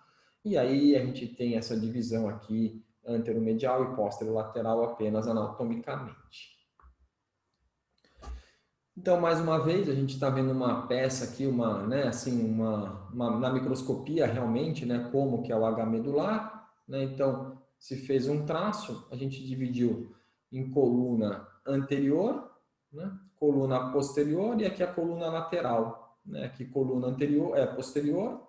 E aí a gente tem essa divisão aqui, anteromedial e posterolateral apenas anatomicamente. Então, mais uma vez, a gente está vendo uma peça aqui, na microscopia realmente, né, como que é o H medular. Né? Então, se fez um traço, a gente dividiu em coluna anterior, né, coluna posterior e aqui a coluna lateral. Né? Aqui coluna anterior, posterior,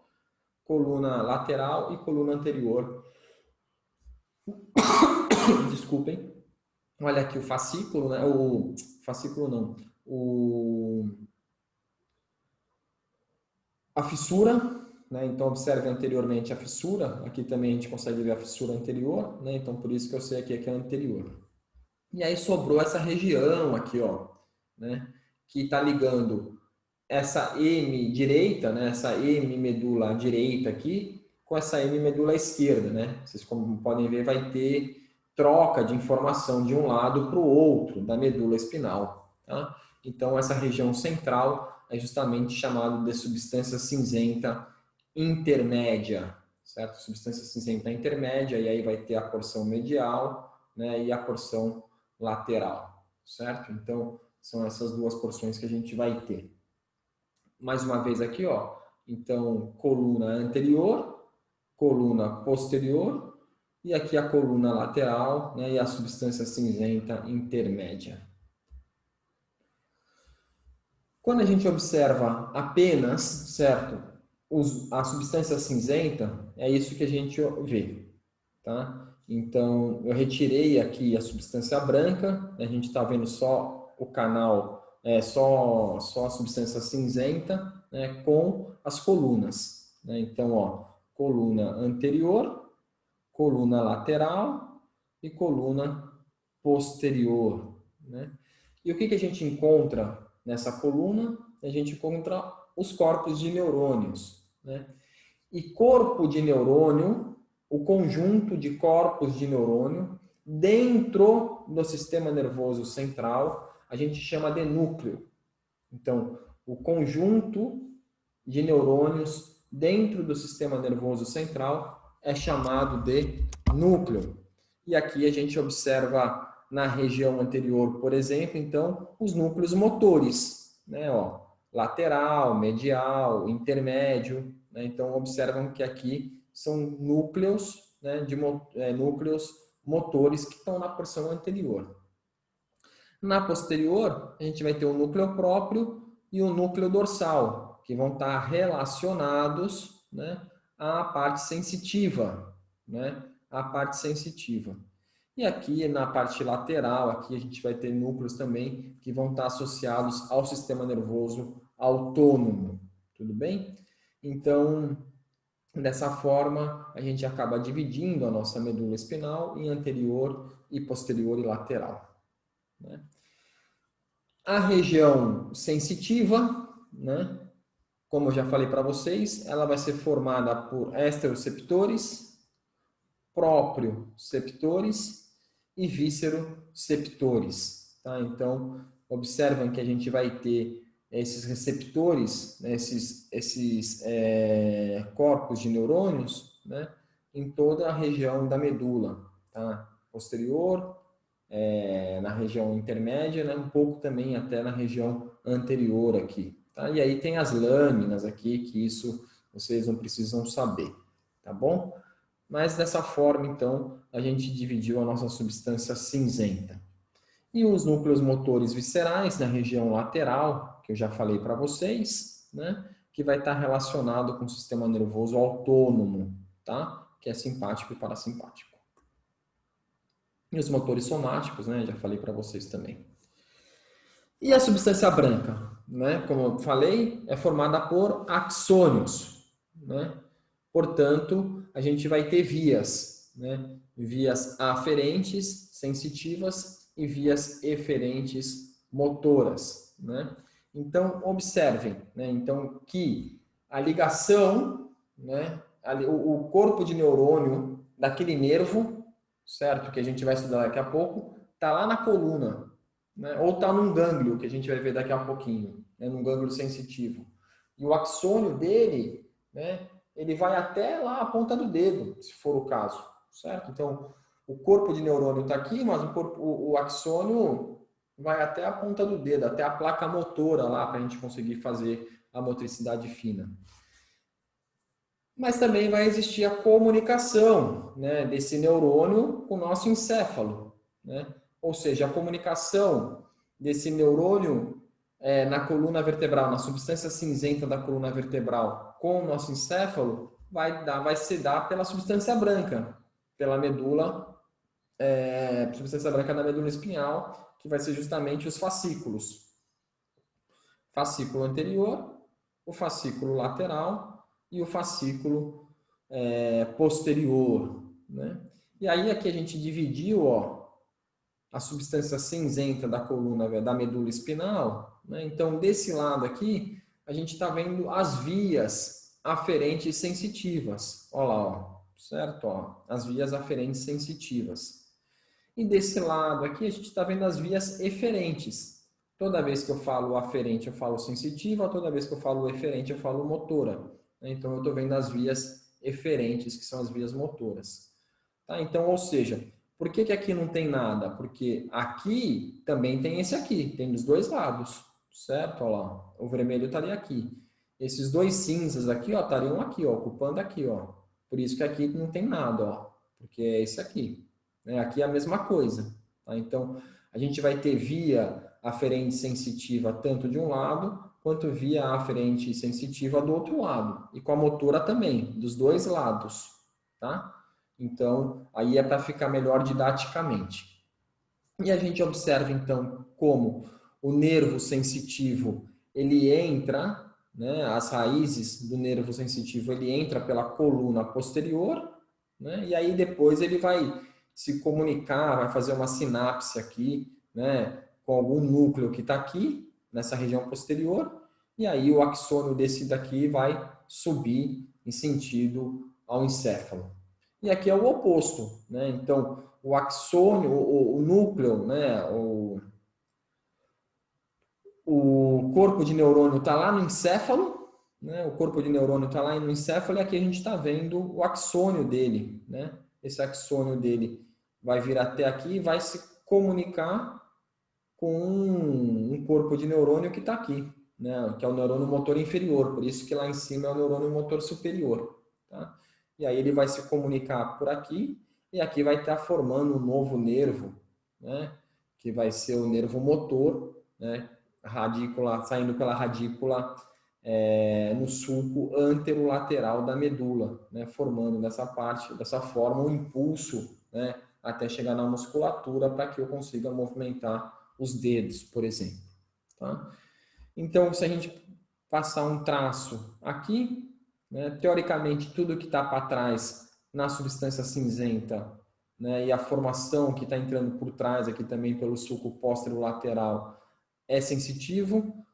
coluna lateral e coluna anterior. Desculpem. Olha aqui o fascículo, né? O fascículo não. A fissura, né? Então observe anteriormente a fissura. Aqui também a gente consegue ver a fissura anterior, né? Então por isso que eu sei aqui que é anterior. E aí sobrou essa região aqui, ó, né? Que está ligando essa M direita, né? Essa M medula direita aqui com essa M medula esquerda, né? Vocês como podem ver vai ter troca de informação de um lado para o outro da medula espinal, tá? Então essa região central é justamente chamada de substância cinzenta intermédia, certo? Substância cinzenta intermédia, e aí vai ter a porção medial, né? E a porção lateral, certo? Então são essas duas porções que a gente vai ter. Mais uma vez aqui, ó. Então, coluna anterior, coluna posterior, e aqui a coluna lateral, né, e a substância cinzenta intermédia. Quando a gente observa apenas, certo, a substância cinzenta, é isso que a gente vê, tá? Então, eu retirei aqui a substância branca, a gente está vendo só o canal, só a substância cinzenta, né, com as colunas, né? Então, ó, coluna anterior, coluna lateral e coluna posterior, né? E o que a gente encontra nessa coluna? A gente encontra os corpos de neurônios, né? E corpo de neurônio, o conjunto de corpos de neurônio dentro do sistema nervoso central, a gente chama de núcleo. Então, o conjunto de neurônios dentro do sistema nervoso central é chamado de núcleo. E aqui a gente observa na região anterior, por exemplo, então, os núcleos motores, né? Ó, lateral, medial, intermédio, né? Então, observam que aqui são núcleos, né, núcleos motores que estão na porção anterior. Na posterior, a gente vai ter o núcleo próprio e o núcleo dorsal, que vão estar relacionados, né, à parte sensitiva, né, à parte sensitiva. E aqui na parte lateral, aqui a gente vai ter núcleos também que vão estar associados ao sistema nervoso autônomo, tudo bem? Então, dessa forma, a gente acaba dividindo a nossa medula espinal em anterior e posterior e lateral, né? A região sensitiva, né? Como eu já falei para vocês, ela vai ser formada por esteroceptores, proprioceptores e visceroceptores, tá? Então, observem que a gente vai ter esses receptores, né, esses corpos de neurônios, né, em toda a região da medula, tá? Posterior, na região intermédia, né, um pouco também até na região anterior aqui, tá? E aí tem as lâminas aqui, que isso vocês não precisam saber, tá bom? Mas dessa forma, então, a gente dividiu a nossa substância cinzenta. E os núcleos motores viscerais na região lateral, que eu já falei para vocês, né? Que vai estar relacionado com o sistema nervoso autônomo, tá? Que é simpático e parasimpático. E os motores somáticos, né? Já falei para vocês também. E a substância branca, né? Como eu falei, é formada por axônios, né? Portanto, a gente vai ter vias, né? Vias aferentes, sensitivas e vias eferentes, motoras, né? Então, observem, né? Então, que a ligação, né? O corpo de neurônio daquele nervo, certo? Que a gente vai estudar daqui a pouco, está lá na coluna, né? Ou está num gânglio, que a gente vai ver daqui a pouquinho, né? Num gânglio sensitivo. E o axônio dele, né? Ele vai até lá a ponta do dedo, se for o caso, certo? Então, o corpo de neurônio está aqui, mas o axônio vai até a ponta do dedo, até a placa motora lá, para a gente conseguir fazer a motricidade fina. Mas também vai existir a comunicação, né, desse neurônio com o nosso encéfalo, né? Ou seja, a comunicação desse neurônio na coluna vertebral, na substância cinzenta da coluna vertebral com o nosso encéfalo, vai se dar pela substância branca, pela medula, substância branca da medula espinhal, que vai ser justamente os fascículos. Fascículo anterior, o fascículo lateral e o fascículo posterior, né? E aí aqui a gente dividiu, ó, a substância cinzenta da coluna da medula espinal, né? Então desse lado aqui a gente está vendo as vias aferentes sensitivas, ó lá, ó, certo? Ó, as vias aferentes sensitivas. E desse lado aqui a gente está vendo as vias eferentes. Toda vez que eu falo aferente, eu falo sensitiva. Toda vez que eu falo eferente, eu falo motora. Então, eu estou vendo as vias eferentes, que são as vias motoras. Tá? Então, ou seja, por que aqui não tem nada? Porque aqui também tem esse aqui. Tem dos dois lados, certo? Olha lá, o vermelho estaria aqui. Esses dois cinzas aqui, ó, estariam aqui, ó, ocupando aqui, ó. Por isso que aqui não tem nada, ó. Porque é esse aqui. Aqui é a mesma coisa. Tá? Então, a gente vai ter via aferente sensitiva tanto de um lado, quanto via aferente sensitiva do outro lado. E com a motora também, dos dois lados. Tá? Então, aí é para ficar melhor didaticamente. E a gente observa, então, como o nervo sensitivo, ele entra, né, as raízes do nervo sensitivo, ele entra pela coluna posterior, né, e aí depois ele vai se comunicar, vai fazer uma sinapse aqui, né, com algum núcleo que está aqui, nessa região posterior, e aí o axônio desse daqui vai subir em sentido ao encéfalo. E aqui é o oposto, né? Então, o axônio, o núcleo, né, o corpo de neurônio está lá no encéfalo, né? O corpo de neurônio está lá no encéfalo e aqui a gente está vendo o axônio dele, né? Esse axônio dele vai vir até aqui e vai se comunicar com um corpo de neurônio que está aqui, né? Que é o neurônio motor inferior, por isso que lá em cima é o neurônio motor superior, tá? E aí ele vai se comunicar por aqui e aqui vai estar formando um novo nervo, né? Que vai ser o nervo motor, né? Radícula, saindo pela radícula no sulco anterolateral da medula, né? Formando dessa forma um impulso, né? Até chegar na musculatura para que eu consiga movimentar os dedos, por exemplo. Tá? Então, se a gente passar um traço aqui, né, teoricamente, tudo que está para trás na substância cinzenta, né, e a formação que está entrando por trás aqui também pelo sulco posterolateral é sensitivo.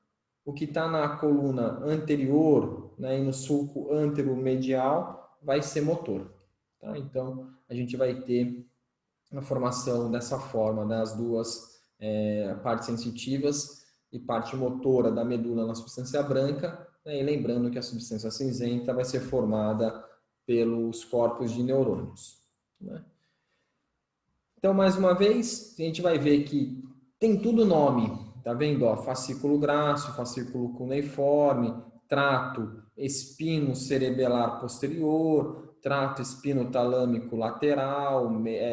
O que está na coluna anterior, né, e no sulco anteromedial vai ser motor. Tá? Então, a gente vai ter a formação dessa forma, das duas partes sensitivas e parte motora da medula na substância branca, né? E lembrando que a substância cinzenta vai ser formada pelos corpos de neurônios, né? Então, mais uma vez, a gente vai ver que tem tudo nome, tá vendo? Ó, fascículo graxo, fascículo cuneiforme, trato espino cerebelar posterior, trato espinotalâmico lateral,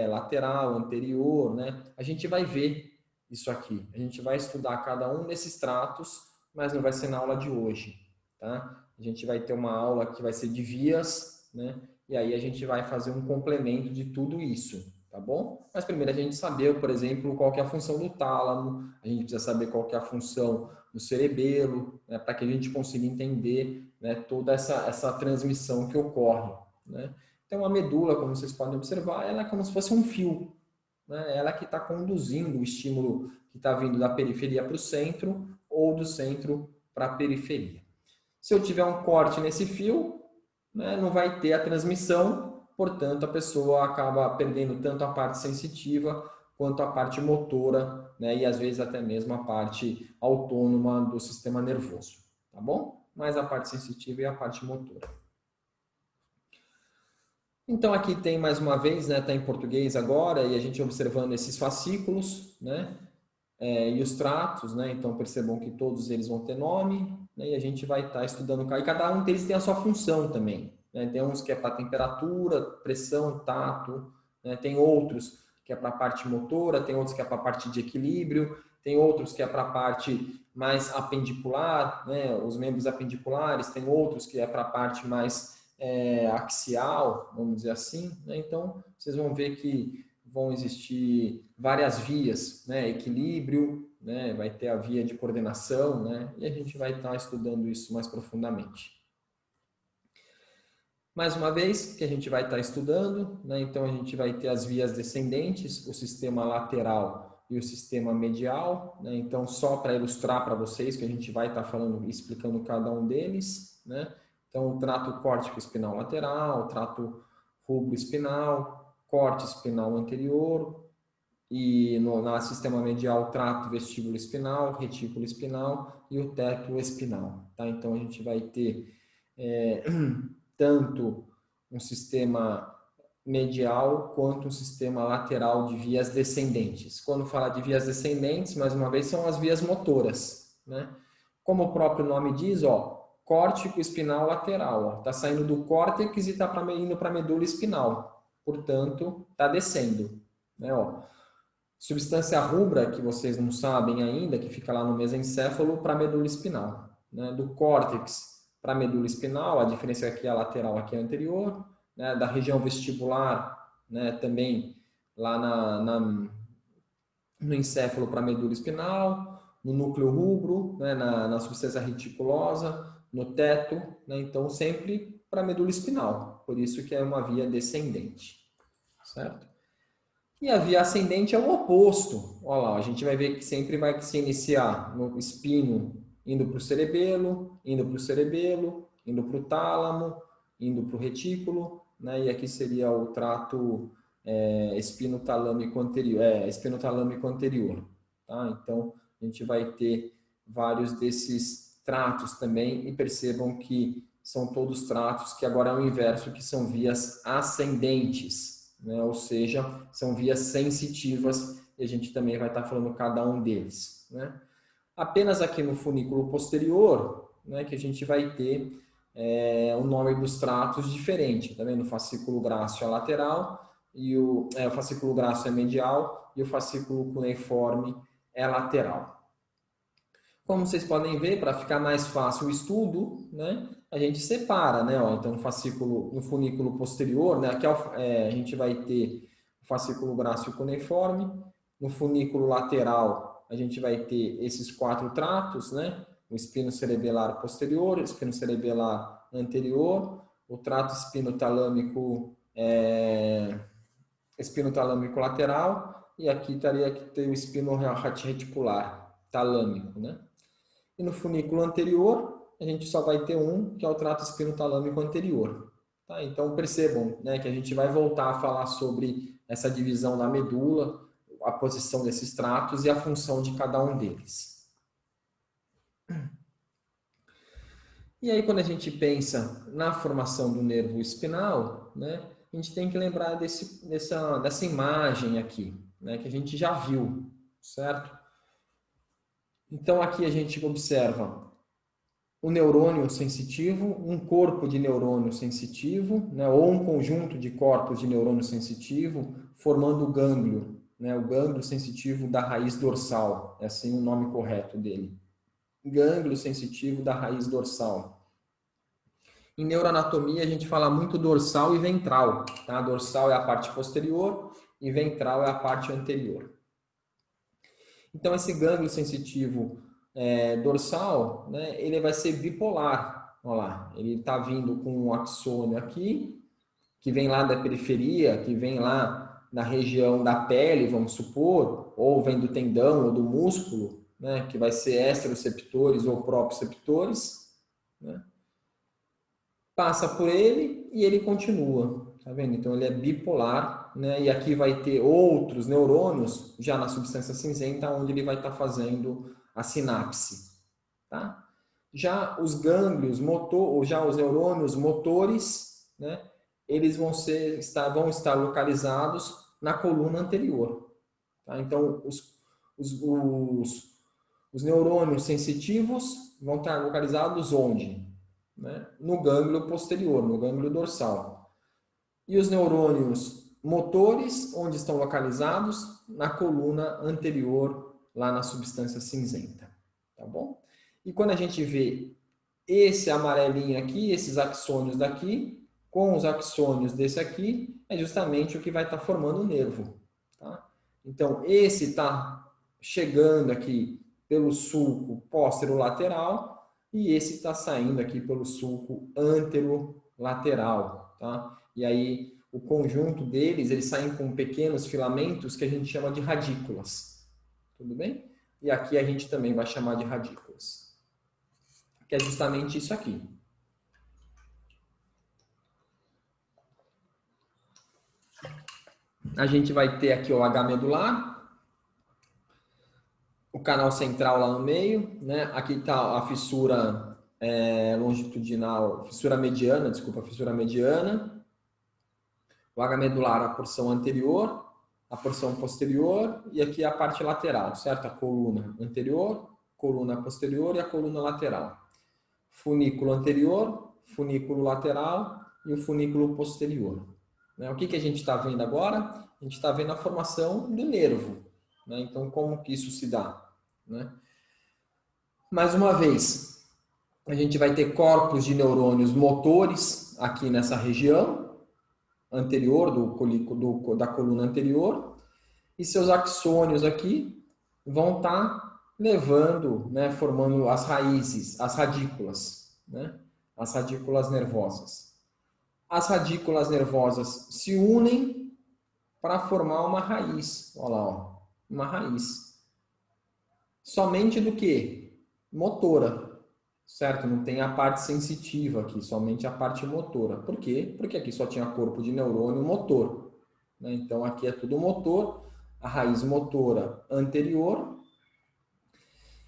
lateral, anterior, né? A gente vai ver isso aqui. A gente vai estudar cada um desses tratos, mas não vai ser na aula de hoje, tá? A gente vai ter uma aula que vai ser de vias, né? E aí a gente vai fazer um complemento de tudo isso, tá bom? Mas primeiro a gente saber, por exemplo, qual que é a função do tálamo, a gente precisa saber qual que é a função do cerebelo, né? Para que a gente consiga entender, né, toda essa transmissão que ocorre, né? Então a medula, como vocês podem observar, ela é como se fosse um fio, né? Ela que está conduzindo o estímulo que está vindo da periferia para o centro ou do centro para a periferia. Se eu tiver um corte nesse fio, né, não vai ter a transmissão, portanto a pessoa acaba perdendo tanto a parte sensitiva quanto a parte motora, né, e às vezes até mesmo a parte autônoma do sistema nervoso, tá bom? Mais a parte sensitiva e a parte motora. Então aqui tem mais uma vez, né, tá em português agora, e a gente observando esses fascículos, né, e os tratos, né, então percebam que todos eles vão ter nome, né, e a gente vai estar estudando, e cada um deles tem a sua função também, né, tem uns que é para temperatura, pressão, tato, né, tem outros que é para a parte motora, tem outros que é para a parte de equilíbrio, tem outros que é para a parte mais apendicular, né, os membros apendiculares, tem outros que é para a parte mais axial, vamos dizer assim, né? Então, vocês vão ver que vão existir várias vias, né? Equilíbrio, né? Vai ter a via de coordenação, né? E a gente vai estar estudando isso mais profundamente. Mais uma vez, que a gente vai estar estudando, né? Então a gente vai ter as vias descendentes, o sistema lateral e o sistema medial, né? Então, só para ilustrar para vocês que a gente vai estar falando, explicando cada um deles, né? Então, o trato córtico espinal lateral, o trato rubro espinal, corte espinal anterior, e no sistema medial, o trato vestíbulo espinal, retículo espinal e o teto espinal, tá? Então, a gente vai ter tanto um sistema medial quanto um sistema lateral de vias descendentes. Quando fala de vias descendentes, mais uma vez, são as vias motoras, né? Como o próprio nome diz, ó, córtico espinal lateral, está saindo do córtex e está indo para a medula espinal, portanto, está descendo, né? Ó, substância rubra, que vocês não sabem ainda, que fica lá no mesencéfalo, para a medula espinal, né? Do córtex para a medula espinal, a diferença aqui é a lateral, aqui é a anterior, né? Da região vestibular, né? Também lá no encéfalo para a medula espinal, no núcleo rubro, né? na substância reticulosa, no teto, né? Então sempre para a medula espinal, por isso que é uma via descendente, certo? E a via ascendente é o oposto. Olha lá, a gente vai ver que sempre vai se iniciar no espino, indo para o cerebelo, indo para o cerebelo, indo para o tálamo, indo para o retículo, né? E aqui seria o trato espinotalâmico anterior, espinotalâmico anterior, tá? Então, a gente vai ter vários desses tratos também e percebam que são todos tratos que agora é o inverso, que são vias ascendentes, né? Ou seja, são vias sensitivas e a gente também vai estar falando cada um deles, né? Apenas aqui no funículo posterior, né, que a gente vai ter o nome dos tratos diferente, tá vendo? O fascículo gráceo é lateral e o fascículo gráceo é medial e o fascículo cuneiforme é lateral. Como vocês podem ver, para ficar mais fácil o estudo, né, a gente separa, né? Ó, então, no funículo posterior, né, aqui a gente vai ter o fascículo gráceo cuneiforme. No funículo lateral, a gente vai ter esses 4 tratos, né? O espino cerebelar posterior, o espino cerebelar anterior, o trato espinotalâmico lateral, e aqui teria que ter o espino reticular talâmico, né? E no funículo anterior, a gente só vai ter um, que é o trato espinotalâmico anterior. Tá? Então, percebam, né, que a gente vai voltar a falar sobre essa divisão da medula, a posição desses tratos e a função de cada um deles. E aí, quando a gente pensa na formação do nervo espinal, né, a gente tem que lembrar dessa imagem aqui, né, que a gente já viu, certo? Então, aqui a gente observa o neurônio sensitivo, um corpo de neurônio sensitivo, né, ou um conjunto de corpos de neurônio sensitivo formando o gânglio, né, o gânglio sensitivo da raiz dorsal, é assim o nome correto dele. Gânglio sensitivo da raiz dorsal. Em neuroanatomia a gente fala muito dorsal e ventral, tá? Dorsal é a parte posterior e ventral é a parte anterior. Então esse gânglio sensitivo dorsal, né, ele vai ser bipolar. Olha lá, ele está vindo com um axônio aqui, que vem lá da periferia, que vem lá na região da pele, vamos supor, ou vem do tendão ou do músculo, né, que vai ser exteroceptores ou proprioceptores, né? Passa por ele e ele continua, tá vendo? Então ele é bipolar, né? E aqui vai ter outros neurônios já na substância cinzenta, onde ele vai estar fazendo a sinapse, tá? Já os gânglios ou já os neurônios motores, né? Eles vão estar localizados na coluna anterior, tá? Então os neurônios sensitivos vão estar localizados onde? Né? No gânglio posterior, no gânglio dorsal. E os neurônios motores, onde estão localizados? Na coluna anterior, lá na substância cinzenta. Tá bom? E quando a gente vê esse amarelinho aqui, esses axônios daqui, com os axônios desse aqui, é justamente o que vai estar formando o nervo. Tá? Então, esse está chegando aqui pelo sulco posterolateral e esse está saindo aqui pelo sulco anterolateral. Tá? E aí, o conjunto deles, eles saem com pequenos filamentos que a gente chama de radículas. Tudo bem? E aqui a gente também vai chamar de radículas. Que é justamente isso aqui. A gente vai ter aqui o H medular, o canal central lá no meio, né? Aqui está a fissura longitudinal, fissura mediana, desculpa, fissura mediana. O H medular, a porção anterior, a porção posterior e aqui a parte lateral, certo? A coluna anterior, coluna posterior e a coluna lateral. Funículo anterior, funículo lateral e o funículo posterior. O que a gente está vendo agora? A gente está vendo a formação do nervo. Então, como que isso se dá? Mais uma vez, a gente vai ter corpos de neurônios motores aqui nessa região anterior, da coluna anterior, e seus axônios aqui vão estar levando, formando as raízes, as radículas, as radículas nervosas. As radículas nervosas se unem para formar uma raiz. Olha lá, ó, uma raiz. Somente do que? Motora, certo? Não tem a parte sensitiva aqui, somente a parte motora. Por quê? Porque aqui só tinha corpo de neurônio motor. Então aqui é tudo motor, a raiz motora anterior.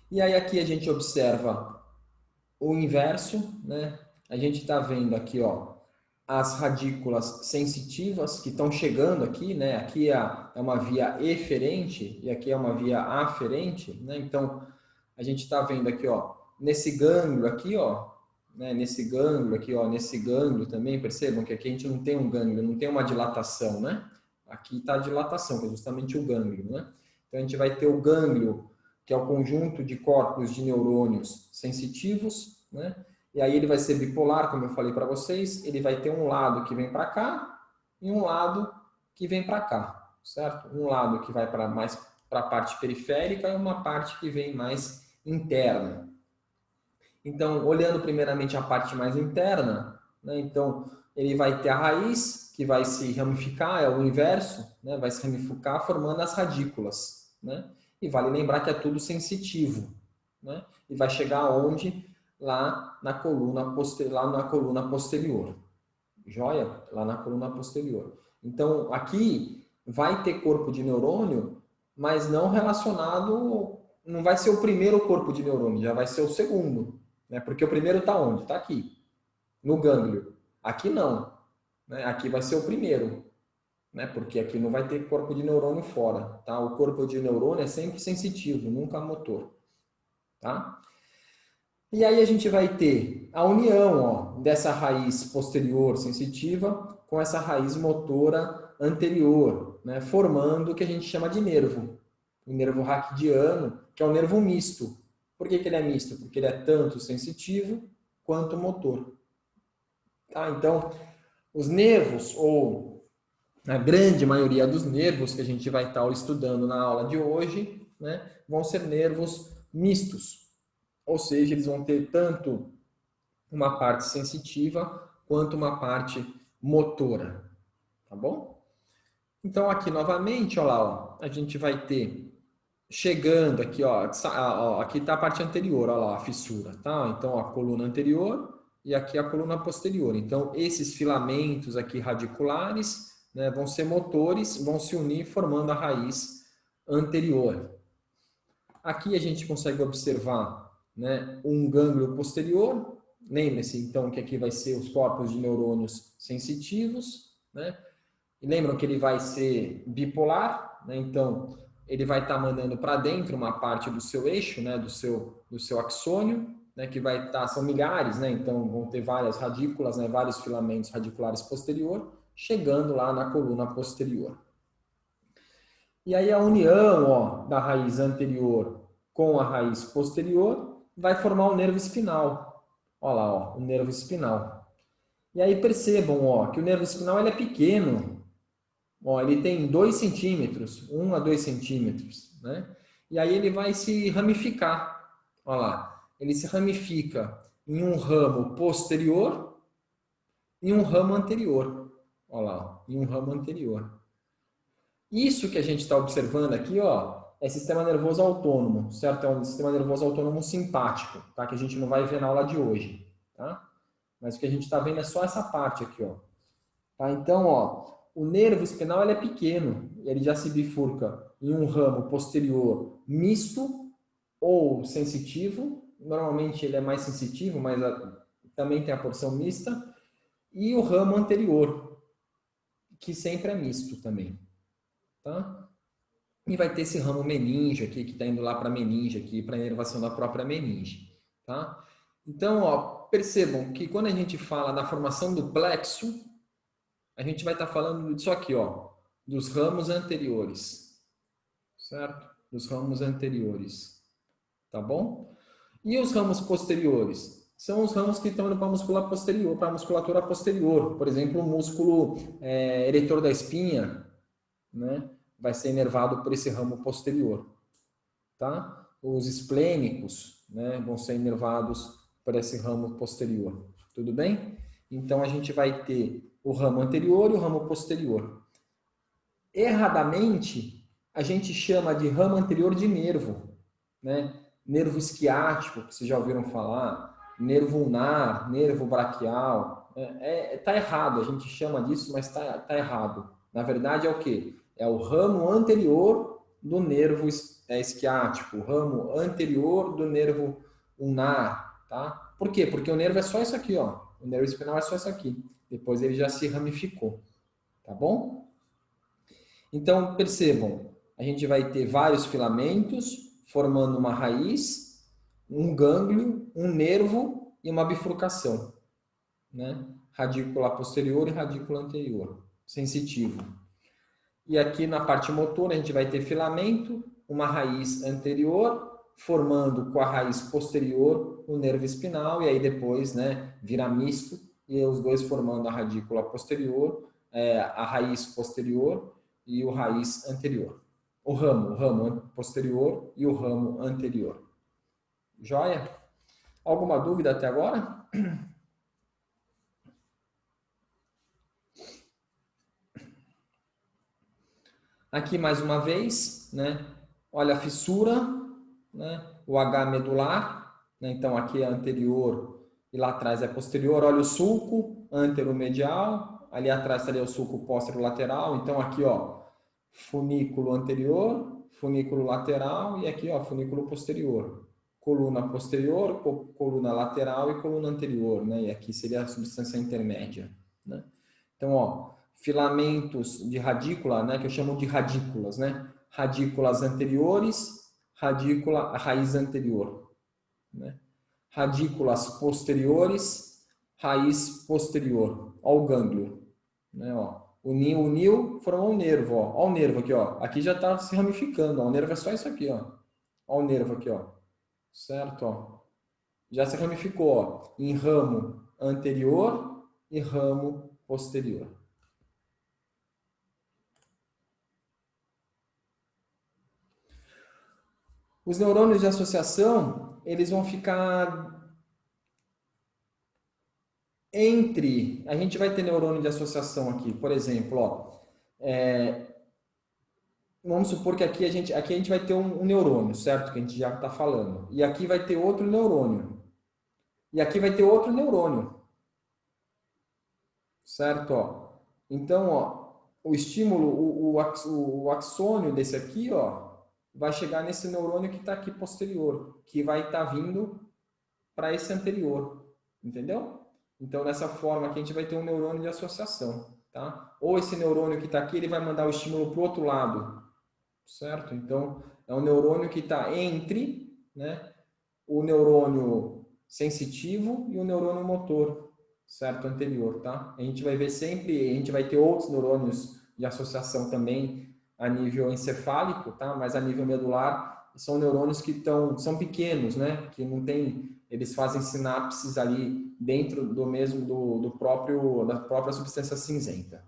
E aí aqui a gente observa o inverso, A gente está vendo aqui, ó, as radículas sensitivas que estão chegando aqui, Aqui é uma via eferente e aqui é uma via aferente, Então, a gente está vendo aqui, ó, nesse gânglio aqui, ó, Nesse gânglio aqui, ó, nesse gânglio também, percebam que aqui a gente não tem um gânglio, não tem uma dilatação, Aqui está a dilatação, que é justamente o gânglio, Então, a gente vai ter o gânglio, que é o conjunto de corpos de neurônios sensitivos, E aí ele vai ser bipolar, como eu falei para vocês, ele vai ter um lado que vem para cá e um lado que vem para cá, certo? Um lado que vai mais para a parte periférica e uma parte que vem mais interna. Então, olhando primeiramente a parte mais interna, então ele vai ter a raiz que vai se ramificar, é o inverso, vai se ramificar formando as radículas, E vale lembrar que é tudo sensitivo, E vai chegar aonde? Lá na coluna posterior. Joia? Lá na coluna posterior. Então, aqui vai ter corpo de neurônio, mas não relacionado, não vai ser o primeiro corpo de neurônio, já vai ser o segundo, Porque o primeiro está onde? Está aqui, no gânglio. Aqui não, Aqui vai ser o primeiro, Porque aqui não vai ter corpo de neurônio fora, tá? O corpo de neurônio é sempre sensitivo, nunca motor, tá? E aí a gente vai ter a união, ó, dessa raiz posterior sensitiva com essa raiz motora anterior, formando o que a gente chama de nervo. O nervo raquidiano, que é o nervo misto. Por que ele é misto? Porque ele é tanto sensitivo quanto motor. Tá? Então, os nervos, ou a grande maioria dos nervos que a gente vai estar estudando na aula de hoje, vão ser nervos mistos. Ou seja, eles vão ter tanto uma parte sensitiva quanto uma parte motora. Tá bom? Então, aqui novamente, ó lá, ó, a gente vai ter chegando aqui, ó, aqui está a parte anterior, ó lá, a fissura, tá? Então, a coluna anterior e aqui a coluna posterior. Então, esses filamentos aqui radiculares, vão ser motores, vão se unir formando a raiz anterior. Aqui a gente consegue observar um gânglio posterior. Lembre-se, então, que aqui vai ser os corpos de neurônios sensitivos, E lembram que ele vai ser bipolar, Então, ele vai estar mandando para dentro uma parte do seu eixo, do seu axônio, que vai estar, são milhares, Então, vão ter várias radículas, vários filamentos radiculares posterior, chegando lá na coluna posterior. E aí a união, ó, da raiz anterior com a raiz posterior vai formar o nervo espinal. Olha lá, ó, o nervo espinal. E aí percebam, ó, que o nervo espinal ele é pequeno. Ó, ele tem 2 centímetros, 1 a 2 centímetros, né? E aí ele vai se ramificar. Olha lá, ele se ramifica em um ramo posterior e um ramo anterior. Olha lá, em um ramo anterior. Isso que a gente está observando aqui, ó, é sistema nervoso autônomo, certo? É um sistema nervoso autônomo simpático, tá? Que a gente não vai ver na aula de hoje, tá? Mas o que a gente está vendo é só essa parte aqui, ó. Tá? Então, ó, o nervo espinal ele é pequeno, ele já se bifurca em um ramo posterior misto ou sensitivo. Normalmente ele é mais sensitivo, mas também tem a porção mista. E o ramo anterior, que sempre é misto também. Tá? E vai ter esse ramo meninge aqui, que está indo lá para a meninge aqui, para a inervação da própria meninge. Tá? Então, ó, percebam que quando a gente fala da formação do plexo, a gente vai estar falando disso aqui, ó, dos ramos anteriores, certo? Dos ramos anteriores, tá bom? E os ramos posteriores? São os ramos que estão indo para a musculatura posterior, para a musculatura posterior. Por exemplo, o músculo eretor da espinha, né? Vai ser inervado por esse ramo posterior, tá? Os esplênicos, né? Vão ser inervados por esse ramo posterior, tudo bem? Então, a gente vai ter o ramo anterior e o ramo posterior. Erradamente, a gente chama de ramo anterior de nervo, né? Nervo esquiático, que vocês já ouviram falar, nervo ulnar, nervo braquial. Tá errado, a gente chama disso, mas tá errado. Na verdade, é o quê? É o ramo anterior do nervo esquiático, o ramo anterior do nervo ulnar, tá? Por quê? Porque o nervo é só isso aqui, ó. O nervo espinal é só isso aqui. Depois ele já se ramificou, tá bom? Então, percebam, a gente vai ter vários filamentos formando uma raiz, um gânglio, um nervo e uma bifurcação, né? Radícula posterior e radícula anterior, sensitivo. E aqui na parte motora a gente vai ter filamento, uma raiz anterior, formando com a raiz posterior o nervo espinal, e aí depois, né, vira misto, e os dois formando a radícula posterior, a raiz posterior e o raiz anterior. O ramo posterior e o ramo anterior. Joia? Alguma dúvida até agora? Aqui mais uma vez, né? Olha a fissura, né? O H medular, né? Então aqui é anterior e lá atrás é posterior. Olha o sulco anteromedial, ali atrás estaria o sulco póstero-lateral. Então aqui, ó, funículo anterior, funículo lateral e aqui, ó, funículo posterior. Coluna posterior, coluna lateral e coluna anterior, né? E aqui seria a substância intermédia, né? Então, ó, filamentos de radícula, né, que eu chamo de radículas, né? Radículas anteriores, radícula, a raiz anterior, né? Radículas posteriores, raiz posterior, ó o gânglio, né, ó. Uniu, formou um nervo, ó. Ó o nervo aqui, ó. Aqui já está se ramificando, ó. O nervo é só isso aqui, ó. Ó o nervo aqui, ó. Certo, ó. Já se ramificou, ó, em ramo anterior e ramo posterior. Os neurônios de associação, eles vão ficar entre... A gente vai ter neurônio de associação aqui, por exemplo, ó, vamos supor que aqui a gente vai ter um neurônio, certo? Que a gente já está falando. E aqui vai ter outro neurônio. E aqui vai ter outro neurônio. Certo? Ó. Então, ó, o estímulo, o axônio desse aqui, ó, vai chegar nesse neurônio que está aqui posterior, que vai estar vindo para esse anterior. Entendeu? Então, dessa forma aqui, a gente vai ter um neurônio de associação. Tá? Ou esse neurônio que está aqui, ele vai mandar o estímulo para o outro lado. Certo? Então, é um neurônio que está entre, né, o neurônio sensitivo e o neurônio motor, certo? Anterior, tá? A gente vai ver sempre, a gente vai ter outros neurônios de associação também a nível encefálico, tá? Mas a nível medular são neurônios que são pequenos, né? Que não tem, eles fazem sinapses ali dentro do mesmo da própria substância cinzenta.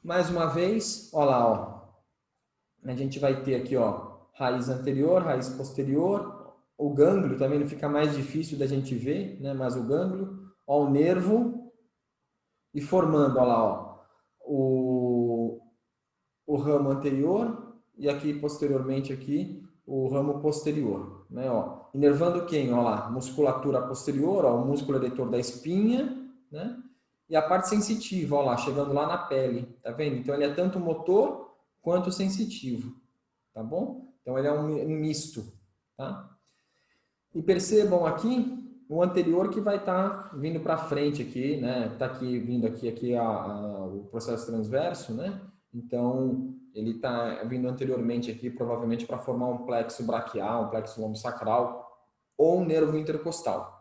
Mais uma vez, olha lá, ó. A gente vai ter aqui, ó, raiz anterior, raiz posterior. O gânglio também não fica mais difícil da gente ver, né? Mas o gânglio, ó, o nervo e formando, olha lá, ó, o ramo anterior e aqui posteriormente aqui o ramo posterior, né? Ó, inervando quem? Ó lá, musculatura posterior, ó, o músculo eretor da espinha, né? E a parte sensitiva, ó lá, chegando lá na pele, tá vendo? Então ele é tanto motor quanto sensitivo, tá bom? Então ele é um misto, tá? E percebam aqui o anterior que vai estar vindo para frente aqui, né? Tá aqui vindo aqui o processo transverso, né? Então ele está vindo anteriormente aqui, provavelmente para formar um plexo braquial, um plexo lombosacral ou um nervo intercostal.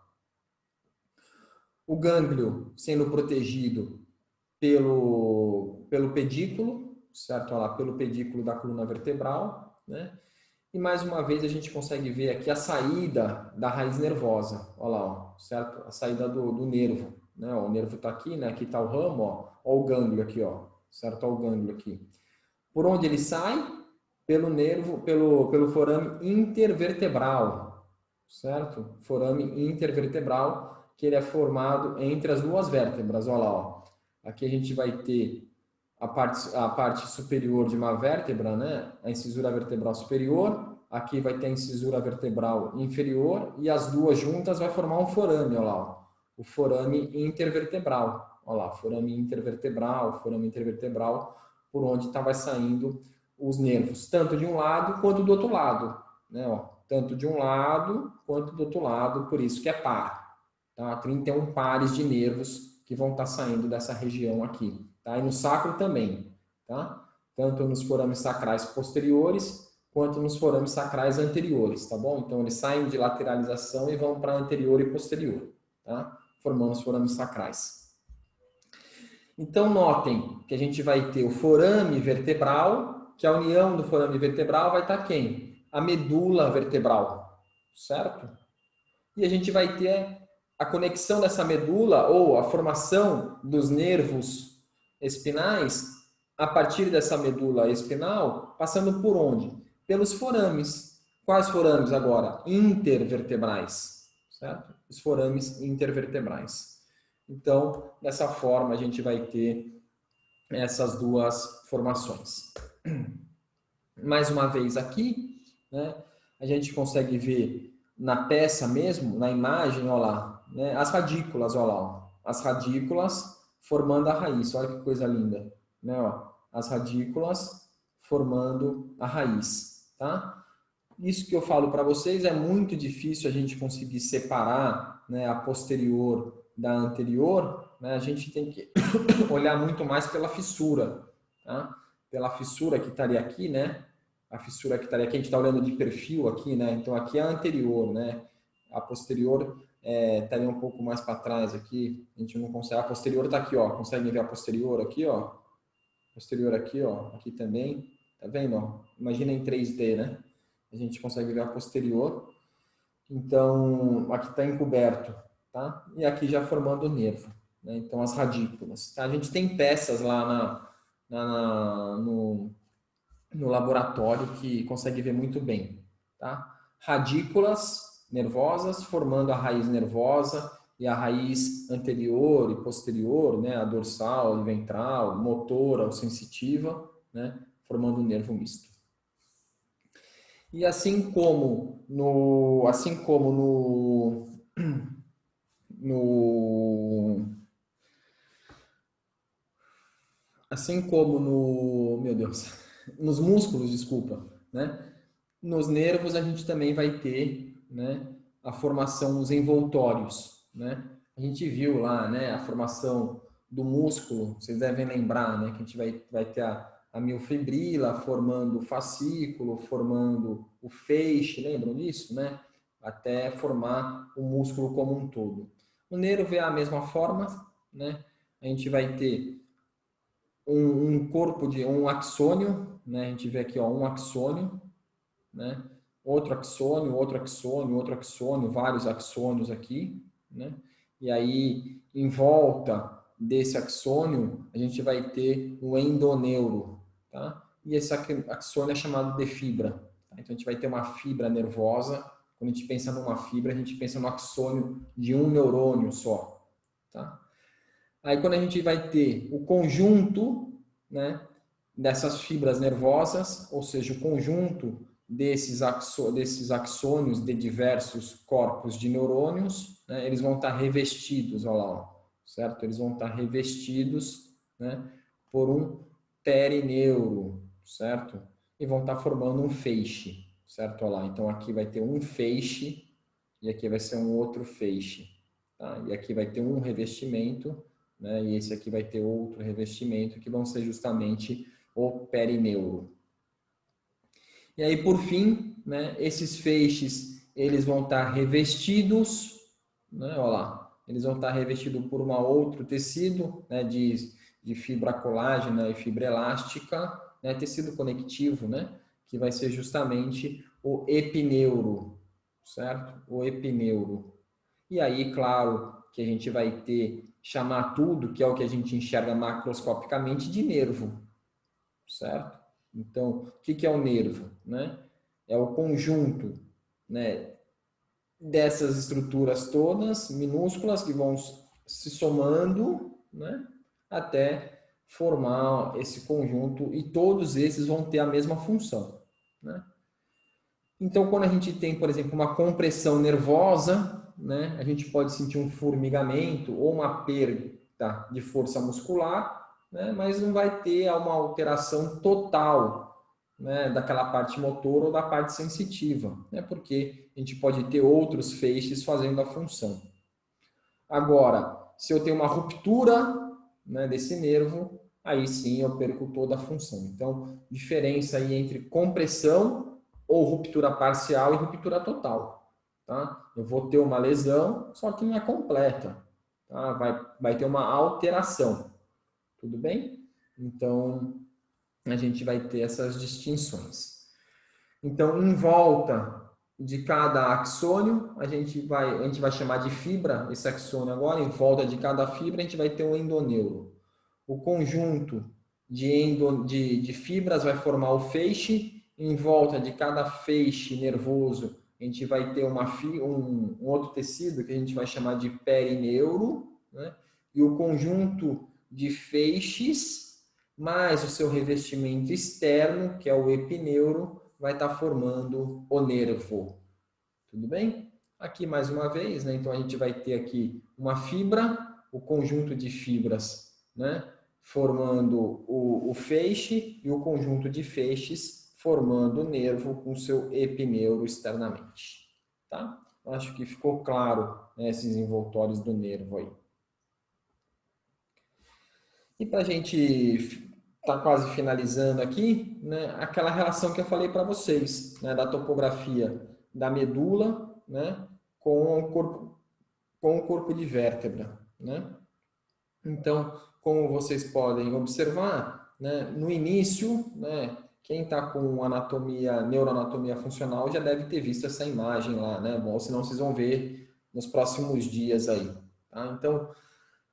O gânglio sendo protegido pelo pedículo, certo? Olha lá, pelo pedículo da coluna vertebral, né? E mais uma vez a gente consegue ver aqui a saída da raiz nervosa, olha lá, ó, certo? A saída do nervo, né? Ó, o nervo está aqui, né? Aqui está o ramo, ó o gânglio aqui, ó, certo? Ó o gânglio aqui. Por onde ele sai? Pelo nervo, pelo forame intervertebral, certo? Forame intervertebral, que ele é formado entre as duas vértebras, olha lá, ó. Aqui a gente vai ter a parte superior de uma vértebra, né? A incisura vertebral superior, aqui vai ter a incisura vertebral inferior e as duas juntas vai formar um forame, olha lá, ó. O forame intervertebral, olha lá, forame intervertebral, por onde vai saindo os nervos, tanto de um lado quanto do outro lado, né? Ó, tanto de um lado quanto do outro lado, por isso que é par, tá? 31 pares de nervos que vão estar saindo dessa região aqui. Tá? E no sacro também, tá? Tanto nos forames sacrais posteriores quanto nos forames sacrais anteriores, tá bom? Então eles saem de lateralização e vão para anterior e posterior, tá? Formando os forames sacrais. Então notem que a gente vai ter o forame vertebral, que a união do forame vertebral vai estar quem? A medula vertebral, certo? E a gente vai ter a conexão dessa medula ou a formação dos nervos espinais a partir dessa medula espinal, passando por onde? Pelos forames. Quais forames agora? Intervertebrais, certo? Os forames intervertebrais. Então, dessa forma, a gente vai ter essas duas formações. Mais uma vez aqui, né, a gente consegue ver na peça mesmo, na imagem, olha lá, né, as radículas, olha lá, ó, as radículas formando a raiz, olha que coisa linda, né, ó, as radículas formando a raiz, tá? Isso que eu falo para vocês é muito difícil a gente conseguir separar, né, a posterior da anterior, né, a gente tem que olhar muito mais pela fissura, tá? Pela fissura que estaria aqui, né? A fissura que estaria aqui, a gente está olhando de perfil aqui, né? Então aqui é a anterior, né? A posterior estaria um pouco mais para trás aqui, a gente não consegue. A posterior está aqui, ó. Consegue ver a posterior aqui, ó? Posterior aqui, ó. Aqui também, tá vendo? Ó? Imagina em 3D, né? A gente consegue ver a posterior. Então aqui está encoberto, tá? E aqui já formando o nervo, né? Então as radículas. Tá? A gente tem peças lá no laboratório que consegue ver muito bem, tá? Radículas nervosas formando a raiz nervosa e a raiz anterior e posterior, né? A dorsal e ventral, motora ou sensitiva, né? Formando um nervo misto. E assim como no meu Deus, nos músculos, desculpa, né? Nos nervos a gente também vai ter, né, a formação dos envoltórios, né? A gente viu lá, né, a formação do músculo, vocês devem lembrar, né, que a gente vai ter a miofibrila formando o fascículo, formando o feixe, lembram disso, né? Até formar o músculo como um todo. O nervo é a mesma forma, né? A gente vai ter um corpo de um axônio, né? A gente vê aqui, ó, um axônio, né? Outro axônio, outro axônio, outro axônio, vários axônios aqui, né? E aí, em volta desse axônio, a gente vai ter o endoneuro, tá? E esse axônio é chamado de fibra. Tá? Então, a gente vai ter uma fibra nervosa. Quando a gente pensa numa fibra, a gente pensa no axônio de um neurônio só, tá? Aí, quando a gente vai ter o conjunto, né, dessas fibras nervosas, ou seja, o conjunto desses axônios de diversos corpos de neurônios, né, eles vão estar revestidos, olha lá, certo? Eles vão estar revestidos, né, por um perineuro, certo? E vão estar formando um feixe, certo? Olha lá, então aqui vai ter um feixe e aqui vai ser um outro feixe, tá? E aqui vai ter um revestimento, né? E esse aqui vai ter outro revestimento, que vão ser justamente o perineuro. E aí, por fim, né, esses feixes, eles vão estar revestidos, né, olha lá, eles vão estar revestidos por um outro tecido, né, de fibra colágena e fibra elástica, né, tecido conectivo, né, que vai ser justamente o epineuro, certo? O epineuro. E aí, claro, que a gente vai chamar tudo, que é o que a gente enxerga macroscopicamente, de nervo, certo? Então, o que é o nervo? Né? É o conjunto, né, dessas estruturas todas, minúsculas, que vão se somando, né, até formar esse conjunto, e todos esses vão ter a mesma função, né? Então, quando a gente tem, por exemplo, uma compressão nervosa, né, a gente pode sentir um formigamento ou uma perda de força muscular, né, mas não vai ter uma alteração total, né, daquela parte motora ou da parte sensitiva, né, porque a gente pode ter outros feixes fazendo a função. Agora, se eu tenho uma ruptura, né, desse nervo, aí sim eu perco toda a função. Então, diferença aí entre compressão ou ruptura parcial e ruptura total, tá? Eu vou ter uma lesão, só que não é completa, tá? Vai ter uma alteração, tudo bem? Então, a gente vai ter essas distinções. Então, em volta de cada axônio, a gente vai chamar de fibra, esse axônio agora, em volta de cada fibra, a gente vai ter um endoneuro. O conjunto de fibras vai formar o feixe. Em volta de cada feixe nervoso, a gente vai ter um outro tecido que a gente vai chamar de perineuro, né? E o conjunto de feixes, mais o seu revestimento externo, que é o epineuro, vai estar formando o nervo. Tudo bem? Aqui mais uma vez, né? Então a gente vai ter aqui uma fibra, o conjunto de fibras, né, formando o feixe, e o conjunto de feixes formando o nervo com seu epineuro externamente. Tá? Acho que ficou claro, né, esses envoltórios do nervo aí. E para a gente tá quase finalizando aqui, né, aquela relação que eu falei para vocês, né, da topografia da medula, né, com o corpo de vértebra, né? Então, como vocês podem observar, né, no início, né, quem está com neuroanatomia funcional já deve ter visto essa imagem lá, né? Bom, senão vocês vão ver nos próximos dias aí. Tá? Então,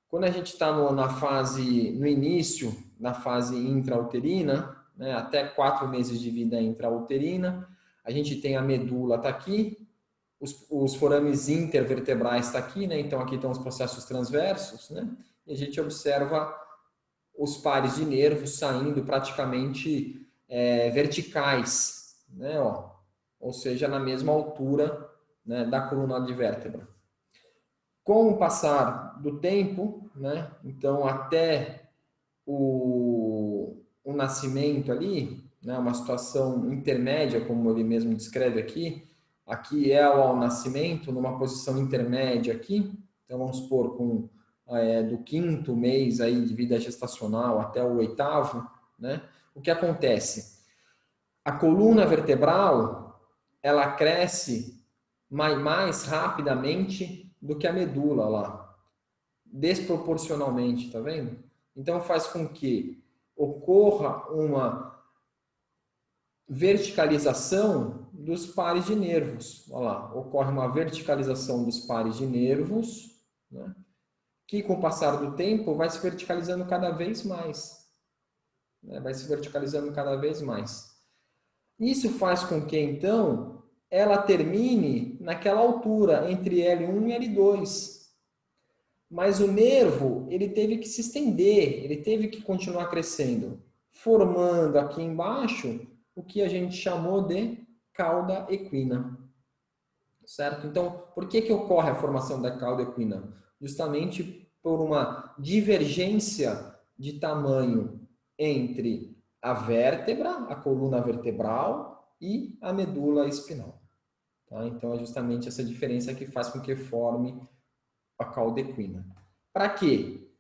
quando a gente está no início, na fase intrauterina, né, até 4 meses de vida intrauterina, a gente tem a medula, está aqui, os forames intervertebrais está aqui, né? Então aqui estão os processos transversos, né? E a gente observa os pares de nervos saindo praticamente verticais, né? Ó, ou seja, na mesma altura, né, da coluna de vértebra. Com o passar do tempo, né? Então até o nascimento ali, né? Uma situação intermédia, como ele mesmo descreve aqui. Aqui é ao nascimento, numa posição intermédia aqui. Então, vamos supor, do 5º mês aí de vida gestacional até o 8º, né? O que acontece? A coluna vertebral, ela cresce mais rapidamente do que a medula lá. Desproporcionalmente, tá vendo? Então, faz com que ocorra uma verticalização dos pares de nervos. Olha lá, ocorre uma verticalização dos pares de nervos, né, que com o passar do tempo vai se verticalizando cada vez mais. Né, vai se verticalizando cada vez mais. Isso faz com que, então, ela termine naquela altura, entre L1 e L2. Mas o nervo, ele teve que se estender, ele teve que continuar crescendo, formando aqui embaixo o que a gente chamou de cauda equina. Certo? Então, por que que ocorre a formação da cauda equina? Justamente por uma divergência de tamanho entre a vértebra, a coluna vertebral e a medula espinal. Tá? Então, é justamente essa diferença que faz com que forme a cauda equina. Para quê?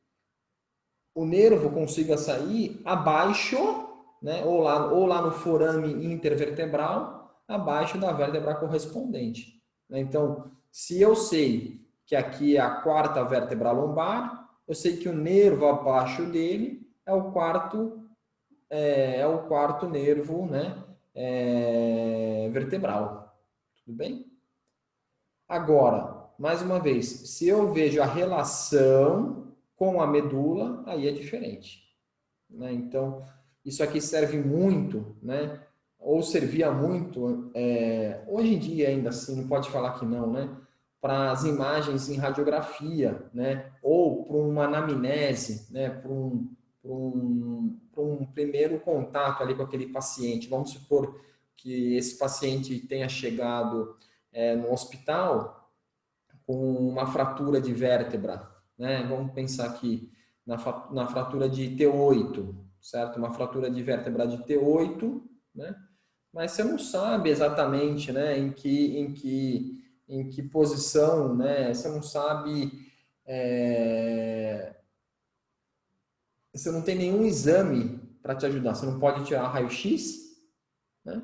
O nervo consiga sair abaixo, né, ou lá no forame intervertebral, abaixo da vértebra correspondente. Então, se eu sei que aqui é a quarta vértebra lombar, eu sei que o nervo abaixo dele é o quarto nervo, né, vertebral. Tudo bem? Agora, mais uma vez, se eu vejo a relação com a medula, aí é diferente. Né? Então, isso aqui serve muito, né? Ou servia muito, hoje em dia ainda assim, não pode falar que não, né? Para as imagens em radiografia, né? Ou para uma anamnese, né? Para um primeiro contato ali com aquele paciente. Vamos supor que esse paciente tenha chegado no hospital com uma fratura de vértebra, né? Vamos pensar aqui na fratura de T8, certo? Uma fratura de vértebra de T8, né? Mas você não sabe exatamente, né, em que posição, né? Você não sabe, você não tem nenhum exame para te ajudar. Você não pode tirar raio-x, né?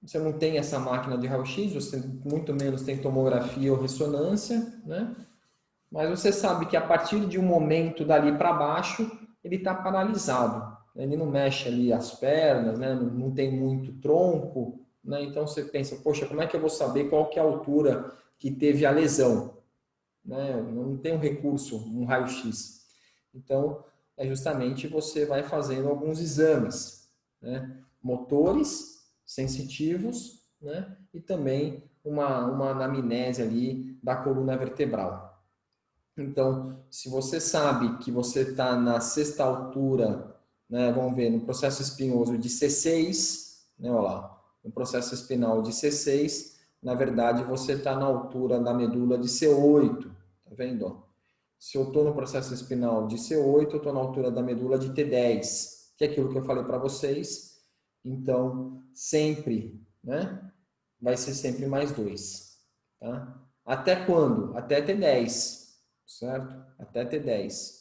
Você não tem essa máquina de raio-x, você muito menos tem tomografia ou ressonância, né? Mas você sabe que a partir de um momento dali para baixo, ele está paralisado. Ele não mexe ali as pernas, né? Não tem muito tronco, né? Então você pensa, poxa, como é que eu vou saber qual que é a altura que teve a lesão? Né? Não tem um recurso, um raio-x. Então, é justamente você vai fazendo alguns exames, né? Motores, sensitivos, né? E também uma anamnese ali da coluna vertebral. Então, se você sabe que você está na sexta altura, né, vamos ver, no processo espinhoso de C6, né, olha lá, no processo espinal de C6, na verdade você está na altura da medula de C8, tá vendo? Se eu estou no processo espinal de C8, eu estou na altura da medula de T10, que é aquilo que eu falei para vocês. Então, sempre, né, vai ser sempre mais 2. Tá? Até quando? Até T10. Certo? Até T10.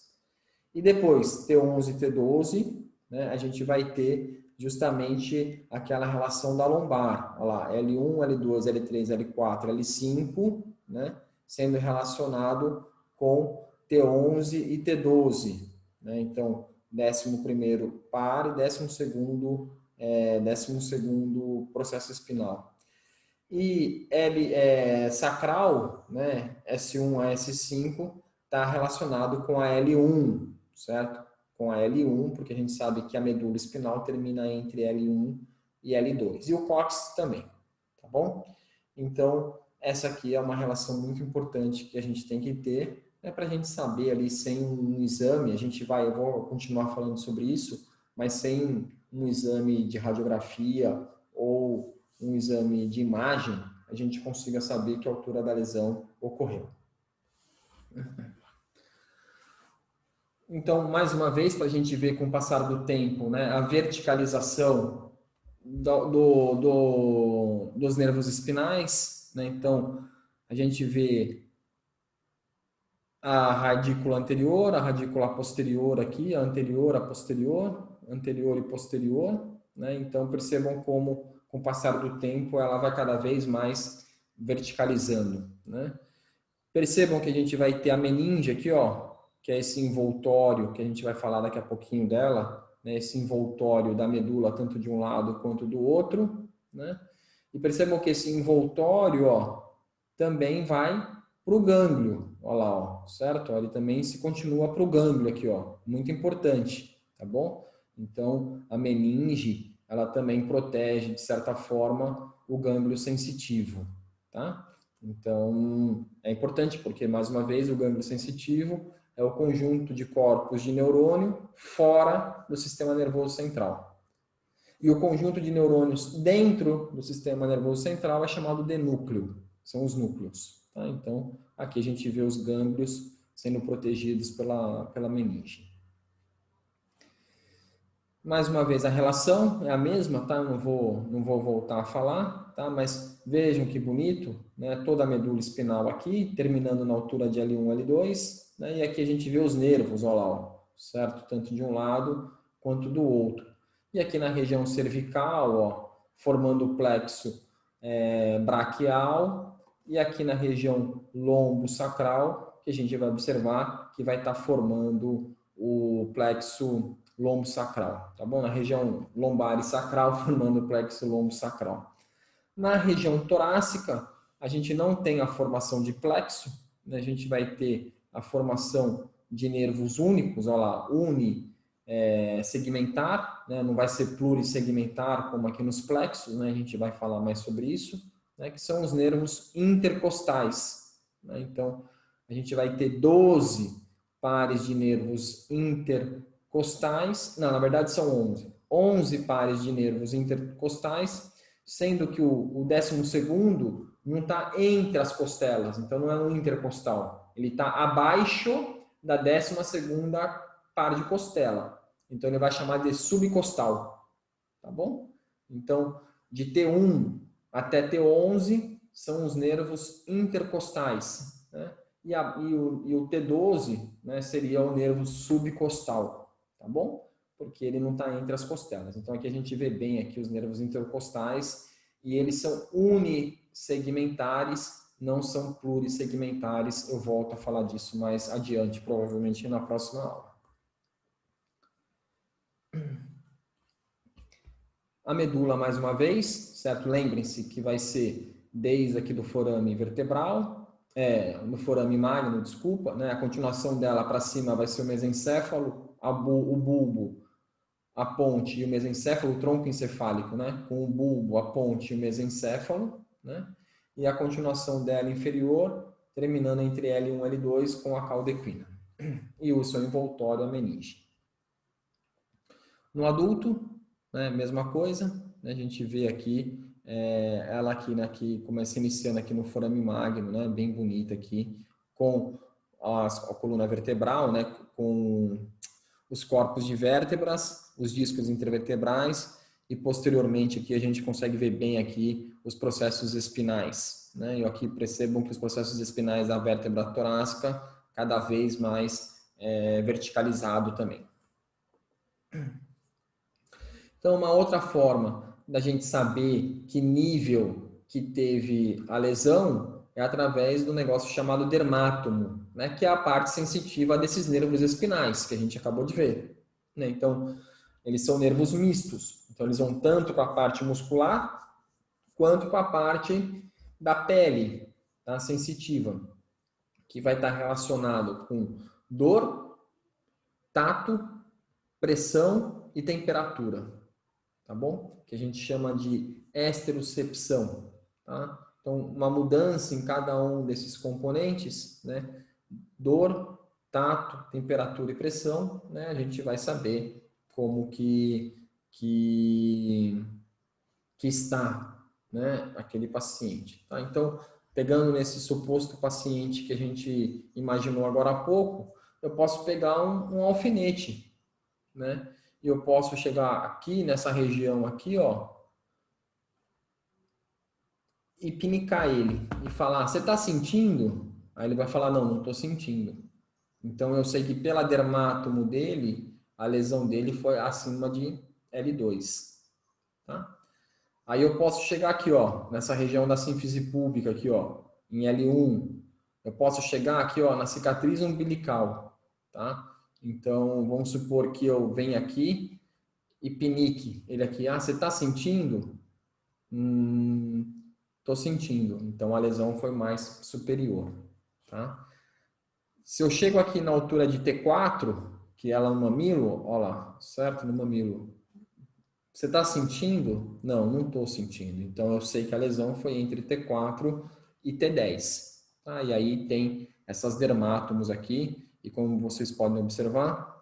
E depois, T11 e T12, né, a gente vai ter justamente aquela relação da lombar. Olha lá, L1, L2, L3, L4, L5, né, sendo relacionado com T11 e T12. Né? Então, 11º par e 12º processo espinal. E sacral, né, S1 a S5, está relacionado com a L1, certo? Com a L1, porque a gente sabe que a medula espinal termina entre L1 e L2. E o cóccix também, tá bom? Então, essa aqui é uma relação muito importante que a gente tem que ter, né, para a gente saber ali, sem um exame, eu vou continuar falando sobre isso, mas sem um exame de radiografia ou um exame de imagem, a gente consiga saber que a altura da lesão ocorreu. Então, mais uma vez, para a gente ver com o passar do tempo, né, a verticalização dos nervos espinais, né? Então, a gente vê a radícula anterior, a radícula posterior aqui, a anterior, a posterior, anterior e posterior, né? Então, percebam como, com o passar do tempo, ela vai cada vez mais verticalizando, né? Percebam que a gente vai ter a meninge aqui, ó, que é esse envoltório, que a gente vai falar daqui a pouquinho dela, né? Esse envoltório da medula, tanto de um lado quanto do outro, né? E percebam que esse envoltório, ó, também vai para o gânglio, ó lá, ó, certo? Ele também se continua para o gânglio aqui, ó, muito importante, tá bom? Então, a meninge, ela também protege, de certa forma, o gânglio sensitivo, tá? Então, é importante porque, mais uma vez, o gânglio sensitivo é o conjunto de corpos de neurônio fora do sistema nervoso central. E o conjunto de neurônios dentro do sistema nervoso central é chamado de núcleo, são os núcleos. Tá? Então, aqui a gente vê os gânglios sendo protegidos pela meninge. Mais uma vez, a relação é a mesma, tá? Eu não vou voltar a falar, tá? Mas vejam que bonito, né? Toda a medula espinal aqui, terminando na altura de L1, L2, né? E aqui a gente vê os nervos, ó lá, ó, certo? Tanto de um lado quanto do outro. E aqui na região cervical, ó, formando o plexo braquial, e aqui na região lombo-sacral, que a gente vai observar que vai estar formando o plexo lombo-sacral, tá bom? Na região lombar e sacral, formando o plexo lombo-sacral. Na região torácica, a gente não tem a formação de plexo, né? A gente vai ter a formação de nervos únicos, olha lá, segmentar, né? Não vai ser plurissegmentar como aqui nos plexos, né? A gente vai falar mais sobre isso, né? Que são os nervos intercostais, né? Então, a gente vai ter 12 pares de nervos intercostais, não, na verdade são 11. 11 pares de nervos intercostais, sendo que o 12º não está entre as costelas, então não é um intercostal, ele está abaixo da 12ª par de costela, então ele vai chamar de subcostal, tá bom? Então, de T1 até T11 são os nervos intercostais, né? E o T12, né, seria o nervo subcostal, tá bom? Porque ele não está entre as costelas. Então, aqui a gente vê bem aqui os nervos intercostais e eles são unissegmentares, não são plurissegmentares. Eu volto a falar disso mais adiante, provavelmente na próxima aula. A medula, mais uma vez, certo? Lembrem-se que vai ser desde aqui do forame vertebral, no forame magno, desculpa, né? A continuação dela para cima vai ser o mesencéfalo, o bulbo, a ponte e o mesencéfalo, o tronco encefálico, né? Com o bulbo, a ponte e o mesencéfalo, né? E a continuação dela inferior, terminando entre L1 e L2 com a cauda equina. E o seu envoltório, a meninge. No adulto, né, mesma coisa, né, a gente vê aqui, ela aqui, né, que começa iniciando aqui no forame magno, né, bem bonita aqui, com a coluna vertebral, né, com os corpos de vértebras, os discos intervertebrais, e posteriormente aqui a gente consegue ver bem aqui os processos espinais, né, e aqui percebam que os processos espinais da vértebra torácica cada vez mais verticalizado também. Então, uma outra forma da gente saber que nível que teve a lesão é através do negócio chamado dermátomo, né? Que é a parte sensitiva desses nervos espinais, que a gente acabou de ver, né? Então, eles são nervos mistos. Então, eles vão tanto com a parte muscular, quanto com a parte da pele, tá? Sensitiva, que vai estar relacionado com dor, tato, pressão e temperatura. Tá bom? Que a gente chama de esterocepção, tá? Então, uma mudança em cada um desses componentes, né? Dor, tato, temperatura e pressão, né? A gente vai saber como que está, né? Aquele paciente, tá? Então, pegando nesse suposto paciente que a gente imaginou agora há pouco, eu posso pegar um alfinete, né? E eu posso chegar aqui, nessa região aqui, ó, e pinicar ele. E falar, você está sentindo? Aí ele vai falar, não estou sentindo. Então, eu sei que pela dermátomo dele, a lesão dele foi acima de L2. Tá? Aí eu posso chegar aqui, ó, nessa região da sínfise púbica aqui, ó, em L1. Eu posso chegar aqui, ó, na cicatriz umbilical, tá? Então, vamos supor que eu venha aqui e pinique ele aqui. Ah, você está sentindo? Estou sentindo. Então, a lesão foi mais superior. Tá? Se eu chego aqui na altura de T4, que ela é no mamilo, olha lá, certo? No mamilo. Você está sentindo? Não, não estou sentindo. Então, eu sei que a lesão foi entre T4 e T10. Tá? E aí tem essas dermátomos aqui, e como vocês podem observar,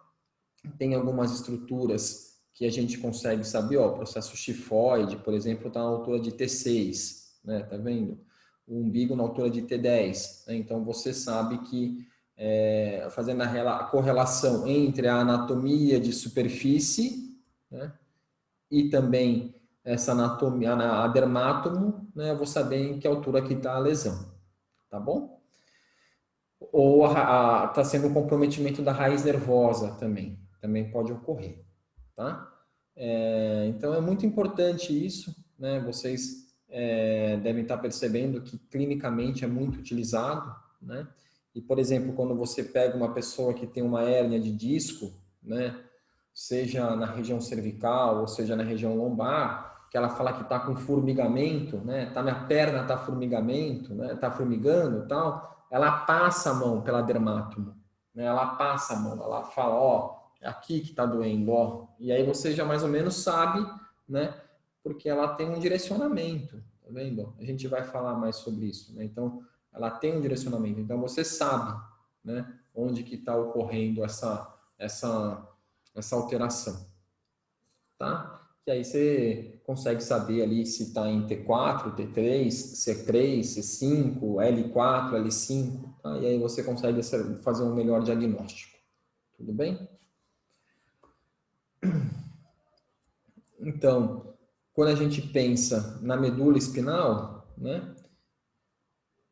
tem algumas estruturas que a gente consegue saber, ó, o processo chifoide, por exemplo, está na altura de T6, né? Tá vendo? O umbigo na altura de T10. Né? Então, você sabe que, fazendo a correlação entre a anatomia de superfície, né? E também essa anatomia, a dermátomo, né? Eu vou saber em que altura que está a lesão, tá bom? Ou está sendo um comprometimento da raiz nervosa também pode ocorrer, tá? Então é muito importante isso, né? Vocês devem estar percebendo que clinicamente é muito utilizado, né? E, por exemplo, quando você pega uma pessoa que tem uma hérnia de disco, né? Seja na região cervical ou seja na região lombar, que ela fala que está com formigamento, né? Tá, minha perna está formigamento, né? Tá formigando, tal. Ela passa a mão pela dermátomo, né? Ela passa a mão, ela fala, ó, é aqui que está doendo, ó. E aí você já mais ou menos sabe, né? Porque ela tem um direcionamento, tá vendo? A gente vai falar mais sobre isso, né? Então, ela tem um direcionamento. Então, você sabe, né? Onde que está ocorrendo essa alteração, tá? E aí você consegue saber ali se está em T4, T3, C3, C5, L4, L5, tá? E aí você consegue fazer um melhor diagnóstico. Tudo bem? Então, quando a gente pensa na medula espinal, né?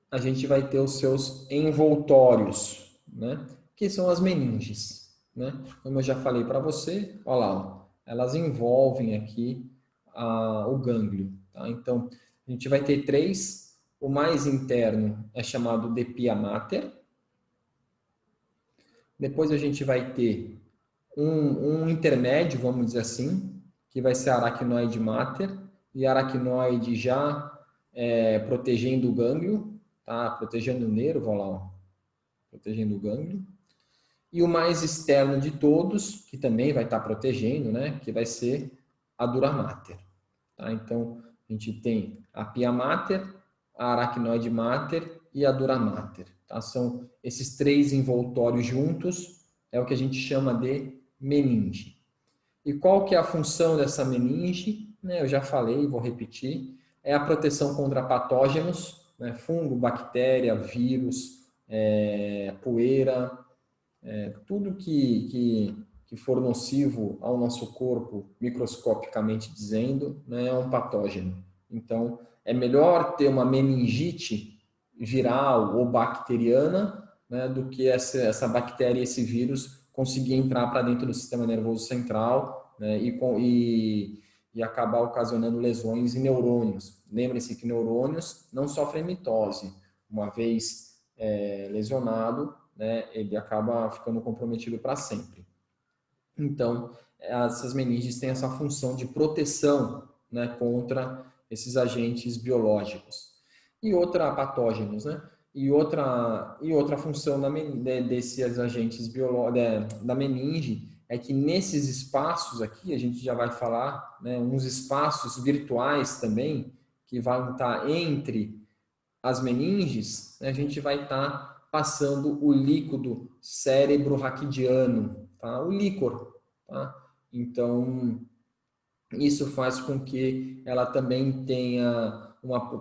A gente vai ter os seus envoltórios, né? Que são as meninges, né? Como eu já falei para você, olha lá, ó, elas envolvem aqui o gânglio, tá? Então, a gente vai ter três. O mais interno é chamado de pia mater. Depois a gente vai ter um intermédio, vamos dizer assim, que vai ser aracnoide mater e aracnoide já protegendo o gânglio, tá? Protegendo o nervo, olha lá, ó, protegendo o gânglio. E o mais externo de todos, que também vai estar protegendo, né? Que vai ser a dura mater. Tá? Então, a gente tem a pia mater, a aracnoide mater e a dura mater. Tá? São esses três envoltórios juntos, é o que a gente chama de meninge. E qual que é a função dessa meninge? Né, eu já falei, vou repetir. É a proteção contra patógenos, né, fungo, bactéria, vírus, poeira, tudo que for nocivo ao nosso corpo, microscopicamente dizendo, né, é um patógeno. Então, é melhor ter uma meningite viral ou bacteriana, né, do que essa bactéria, esse vírus, conseguir entrar para dentro do sistema nervoso central, né, e acabar ocasionando lesões em neurônios. Lembrem-se que neurônios não sofrem mitose. Uma vez lesionado, né, ele acaba ficando comprometido para sempre. Então, essas meninges têm essa função de proteção, né, contra esses agentes biológicos. E outra, patógenos, né? E outra função desses agentes da meninge é que nesses espaços aqui, a gente já vai falar, né, uns espaços virtuais também, que vão estar entre as meninges, né, a gente vai estar passando o líquido cérebro-raquidiano, tá? O líquor, tá? Então, isso faz com que ela também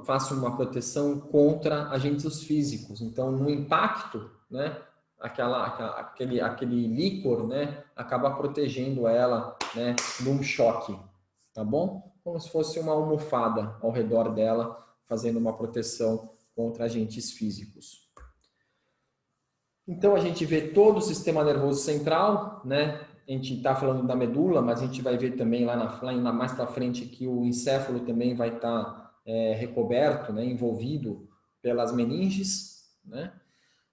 faça uma proteção contra agentes físicos. Então, no impacto, né, aquele líquor, né, acaba protegendo ela, né, num choque, tá bom? Como se fosse uma almofada ao redor dela, fazendo uma proteção contra agentes físicos. Então, a gente vê todo o sistema nervoso central, né? A gente está falando da medula, mas a gente vai ver também lá mais para frente que o encéfalo também vai estar recoberto, né? Envolvido pelas meninges, né?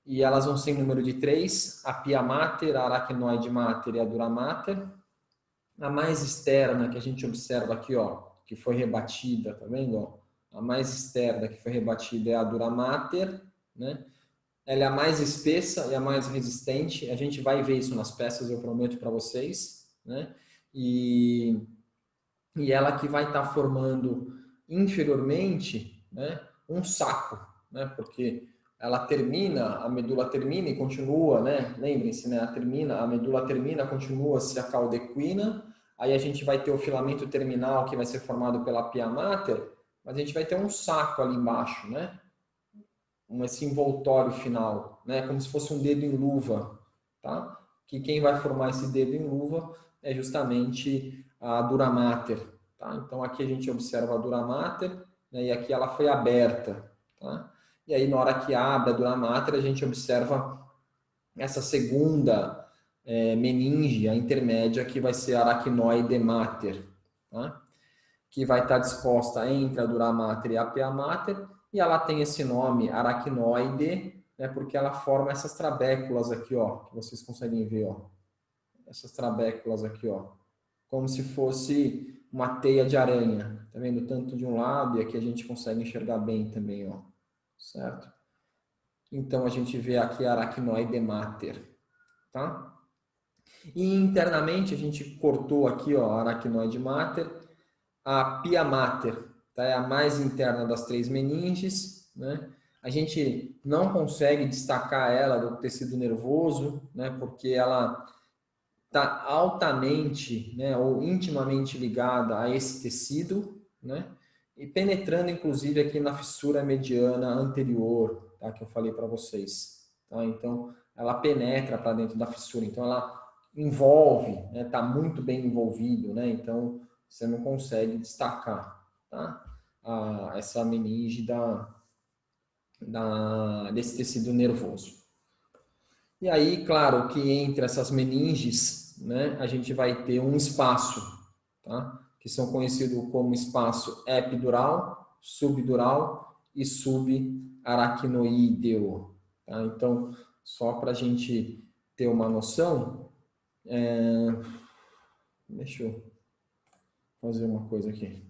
E elas vão ser em número de 3, a pia mater, a aracnoide mater e a dura mater. A mais externa que a gente observa aqui, ó, que foi rebatida, tá vendo? Ó, a mais externa que foi rebatida é a dura mater, né? Ela é a mais espessa e a mais resistente. A gente vai ver isso nas peças, eu prometo para vocês, né? E ela que vai estar formando inferiormente, né, um saco, né? Porque ela termina, a medula termina e continua, né? Lembrem-se, né? A medula termina, continua-se a cauda equina. Aí a gente vai ter o filamento terminal que vai ser formado pela pia mater, mas a gente vai ter um saco ali embaixo, né? Esse envoltório final, né? Como se fosse um dedo em luva, tá? Que quem vai formar esse dedo em luva é justamente a dura mater, tá? Então aqui a gente observa a dura mater, né? E aqui ela foi aberta, tá? E aí na hora que abre a dura mater a gente observa essa segunda meninge, a intermédia, que vai ser a aracnoide mater, tá? Que vai estar disposta entre a dura mater e a pia mater, e ela tem esse nome aracnoide, né, porque ela forma essas trabéculas aqui, ó, que vocês conseguem ver, ó, essas trabéculas aqui, ó, como se fosse uma teia de aranha, tá vendo? Tanto de um lado, e aqui a gente consegue enxergar bem também, ó, certo? Então a gente vê aqui a aracnoide mater, tá? E internamente a gente cortou aqui, ó, a aracnoide mater, a pia mater, tá? É a mais interna das três meninges, né? A gente não consegue destacar ela do tecido nervoso, né? Porque ela está altamente, né, ou intimamente ligada a esse tecido, né? E penetrando inclusive aqui na fissura mediana anterior, tá? Que eu falei para vocês, tá? Então ela penetra para dentro da fissura, então ela envolve, né? Tá muito bem envolvido, né? Então você não consegue destacar, tá? Essa meninge desse tecido nervoso. E aí, claro, que entre essas meninges, né, a gente vai ter um espaço, tá? Que são conhecidos como espaço epidural, subdural e subaracnoideo. Tá? Então, só para a gente ter uma noção, deixa eu fazer uma coisa aqui.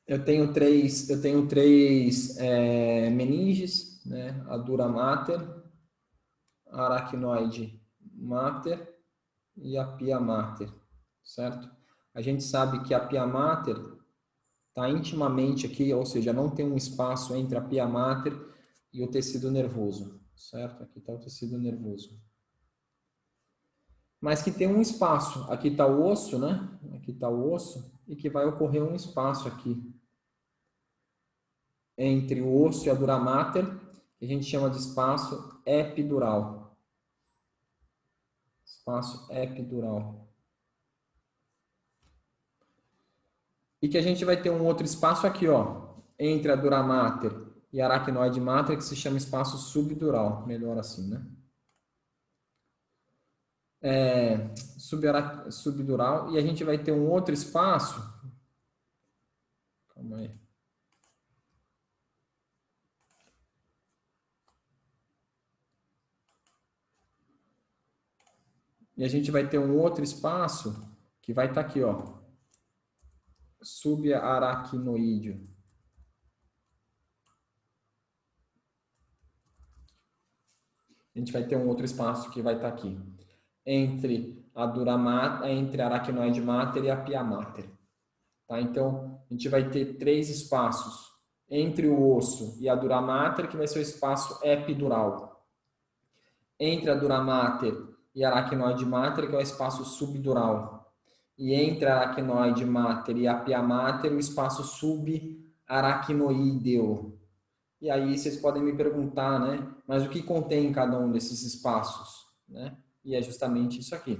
Eu tenho três meninges, né? A dura mater, a aracnoide mater e a pia mater, certo? A gente sabe que a pia mater está intimamente aqui, ou seja, não tem um espaço entre a pia mater e o tecido nervoso, certo? Aqui está o tecido nervoso. Mas que tem um espaço, aqui está o osso, né? Aqui está o osso, e que vai ocorrer um espaço aqui entre o osso e a dura mater, que a gente chama de espaço epidural. Espaço epidural. E que a gente vai ter um outro espaço aqui, ó, entre a dura mater e a aracnoide mater, que se chama espaço subdural. Melhor assim, né? Subdural. E a gente vai ter um outro espaço. Calma aí. E a gente vai ter um outro espaço que vai estar aqui, ó. Subaracnoídeo. A gente vai ter um outro espaço que vai estar aqui. Entre a dura mater, entre a aracnoide mater e a pia mater. Tá? Então, a gente vai ter três espaços entre o osso e a dura mater, que vai ser o espaço epidural. Entre a dura mater e a aracnoide mater, que é o espaço subdural. E entre a aracnoide mater e a pia mater, o espaço subaracnoideo. E aí vocês podem me perguntar, né? Mas o que contém cada um desses espaços? Né? E é justamente isso aqui.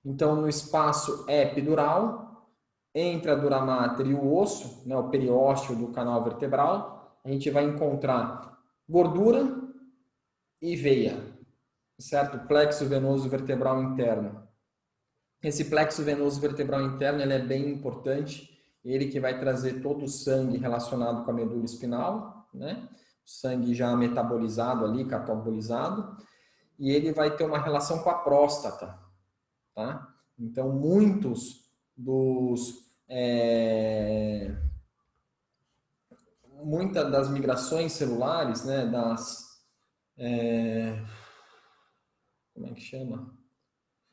Então, no espaço epidural, entre a dura mater e o osso, né, o periósteo do canal vertebral, a gente vai encontrar gordura e veia, certo? Plexo venoso vertebral interno. Esse plexo venoso vertebral interno, ele é bem importante, ele que vai trazer todo o sangue relacionado com a medula espinal, né? Sangue já metabolizado ali, catabolizado, e ele vai ter uma relação com a próstata, tá? Então, muitas das migrações celulares, né, como é que chama?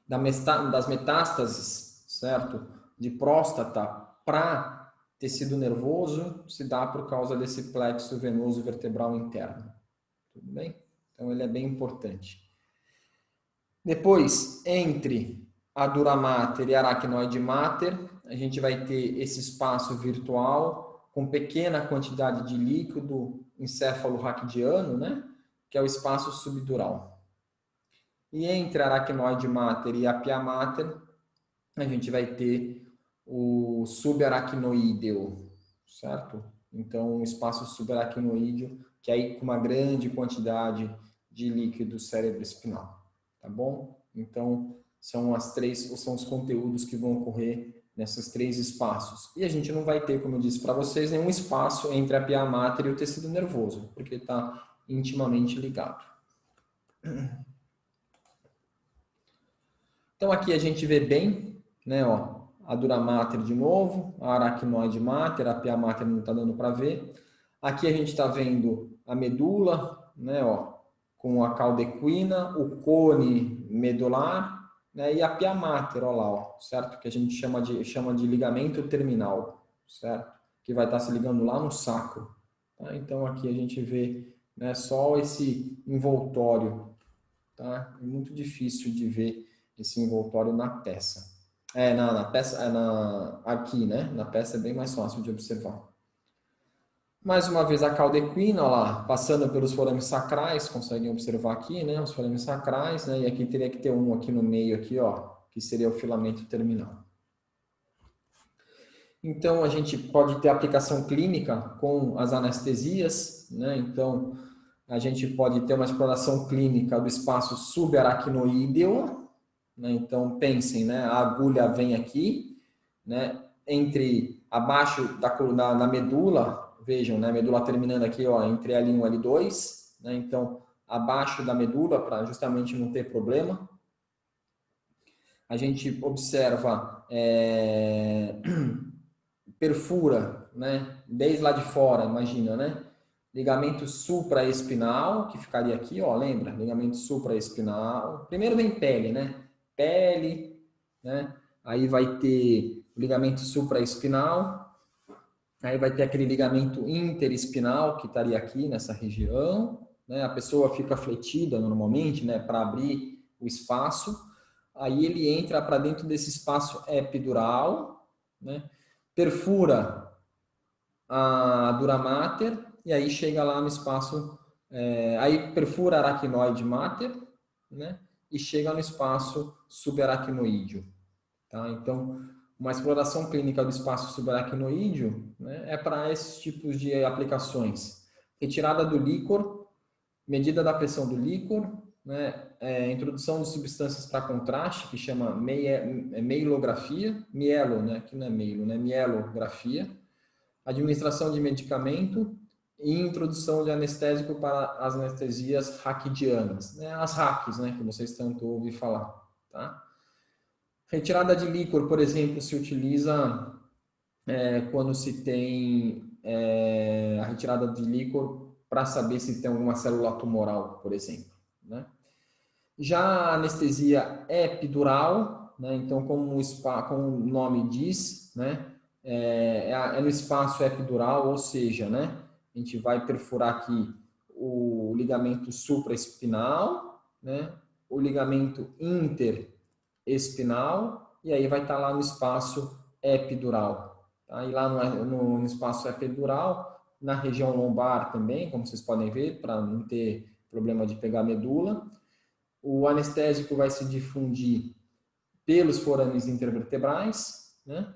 Das metástases, certo? De próstata para tecido nervoso, se dá por causa desse plexo venoso vertebral interno. Tudo bem? Então, ele é bem importante. Depois, entre a dura mater e a aracnoide mater, a gente vai ter esse espaço virtual com pequena quantidade de líquido encéfalo-raquidiano, né? Que é o espaço subdural. E entre a aracnoide mater e a pia mater, a gente vai ter o subaracnoídeo, certo? Então, um espaço subaracnoídeo, que é aí com uma grande quantidade de líquido cerebroespinal, tá bom? Então, são os conteúdos que vão ocorrer nesses 3 espaços. E a gente não vai ter, como eu disse para vocês, nenhum espaço entre a pia mater e o tecido nervoso, porque está intimamente ligado. Então, aqui a gente vê bem, né, ó, a dura mater de novo, a aracnoide mater, a pia mater não está dando para ver. Aqui a gente está vendo a medula, né, ó, com a cauda equina, o cone medular, né, e a pia mater, ó lá, ó, certo? Que a gente chama de ligamento terminal, certo? Que vai estar se ligando lá no sacro. Tá? Então, aqui a gente vê, né, só esse envoltório, tá? É muito difícil de ver esse envoltório na peça. Na peça, aqui, né? Na peça é bem mais fácil de observar. Mais uma vez a cauda equina, ó lá, passando pelos forames sacrais, conseguem observar aqui, né? Os forames sacrais, né? E aqui teria que ter um aqui no meio, aqui, ó, que seria o filamento terminal. Então, a gente pode ter aplicação clínica com as anestesias, né? Então, a gente pode ter uma exploração clínica do espaço subaracnoídeo, né? Então, pensem, né? A agulha vem aqui, né? Abaixo da medula, vejam, né? A medula terminando aqui, ó, entre L1 e L2, né? Então, abaixo da medula, para justamente não ter problema. A gente observa perfura, né? Desde lá de fora, imagina, né? Ligamento supraespinal, que ficaria aqui, ó, lembra? Ligamento supraespinal. Primeiro vem pele, né? Pele, né? Aí vai ter o ligamento supraespinal. Aí vai ter aquele ligamento interespinal, que estaria aqui nessa região, né? A pessoa fica fletida normalmente, né? Para abrir o espaço. Aí ele entra para dentro desse espaço epidural, né? Perfura a dura mater e aí chega lá no espaço, aí perfura a aracnoide mater, né? E chega no espaço subaracnoídeo, tá? Então, uma exploração clínica do espaço subaracnoídeo, né, é para esses tipos de aplicações. Retirada do líquor, medida da pressão do líquor, né, introdução de substâncias para contraste, que chama mielografia, mielo, né, que não é meilo, né, mielografia, administração de medicamento e introdução de anestésico para as anestesias raquidianas, né, as RAQs, né, que vocês tanto ouvem falar, tá? Retirada de líquor, por exemplo, se utiliza quando se tem a retirada de líquor para saber se tem alguma célula tumoral, por exemplo, né? Já a anestesia epidural, né? Então, como o nome diz, né? É no espaço epidural, ou seja, né? A gente vai perfurar aqui o ligamento supraespinal, né? O ligamento interespinal, e aí vai estar lá no espaço epidural. Tá? E lá no espaço epidural, na região lombar também, como vocês podem ver, para não ter problema de pegar medula. O anestésico vai se difundir pelos forames intervertebrais, né?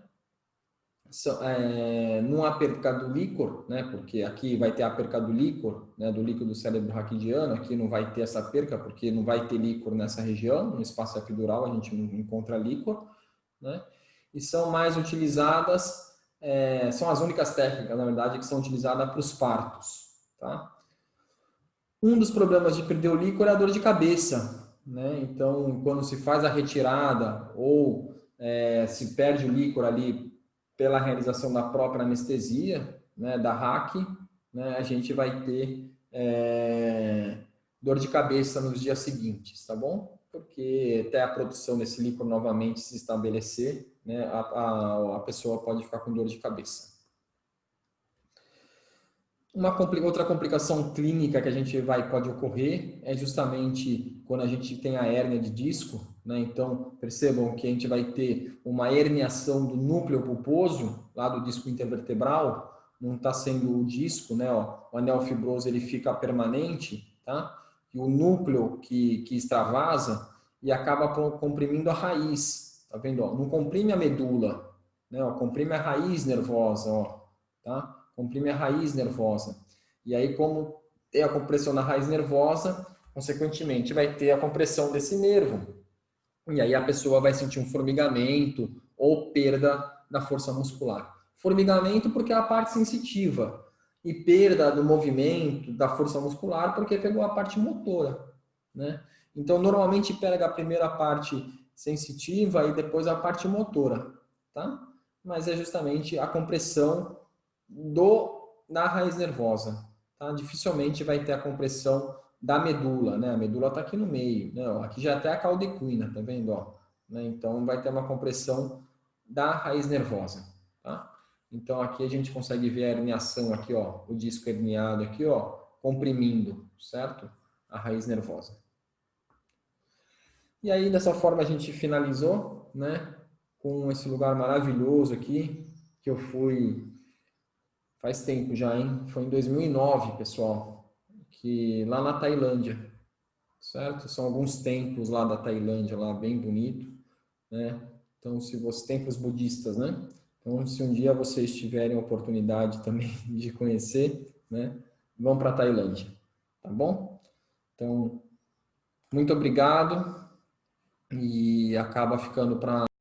Não há perca do líquor, né? Porque aqui vai ter a perca do líquor, né? Do líquido cérebro raquidiano, aqui não vai ter essa perca, porque não vai ter líquor nessa região, no espaço epidural a gente não encontra líquor. né? E são mais utilizadas, são as únicas técnicas, na verdade, que são utilizadas para os partos, tá? Um dos problemas de perder o líquor é a dor de cabeça, né? Então, quando se faz a retirada ou se perde o líquor ali pela realização da própria anestesia, né, da RAC, né, a gente vai ter dor de cabeça nos dias seguintes, tá bom? Porque até a produção desse líquor novamente se estabelecer, né, a pessoa pode ficar com dor de cabeça. Outra complicação clínica que a gente pode ocorrer é justamente quando a gente tem a hérnia de disco, né? Então, percebam que a gente vai ter uma herniação do núcleo pulposo, lá do disco intervertebral, não está sendo o disco, né? O anel fibroso ele fica permanente, tá? E o núcleo que extravasa e acaba comprimindo a raiz, tá vendo? Ó? Não comprime a medula, né? Ó, comprime a raiz nervosa, ó, tá? Comprime a raiz nervosa. E aí, como tem a compressão na raiz nervosa, consequentemente vai ter a compressão desse nervo. E aí a pessoa vai sentir um formigamento ou perda da força muscular. Formigamento porque é a parte sensitiva. E perda do movimento, da força muscular, porque pegou a parte motora, né? Então, normalmente pega a primeira parte sensitiva e depois a parte motora, tá? Mas é justamente a compressão na raiz nervosa, tá? Dificilmente vai ter a compressão da medula, né? A medula está aqui no meio, né? Aqui já até a caldequina, tá vendo? Ó, né? Então vai ter uma compressão da raiz nervosa, tá? Então aqui a gente consegue ver a herniação aqui, ó, o disco herniado aqui, ó, comprimindo, certo? A raiz nervosa. E aí dessa forma a gente finalizou, né? Com esse lugar maravilhoso aqui que eu fui faz tempo já, hein? Foi em 2009, pessoal, que lá na Tailândia, certo? São alguns templos lá da Tailândia, lá bem bonito, né? Então, se você templos budistas, né? Então, se um dia vocês tiverem a oportunidade também de conhecer, né? Vão para a Tailândia, tá bom? Então, muito obrigado e acaba ficando para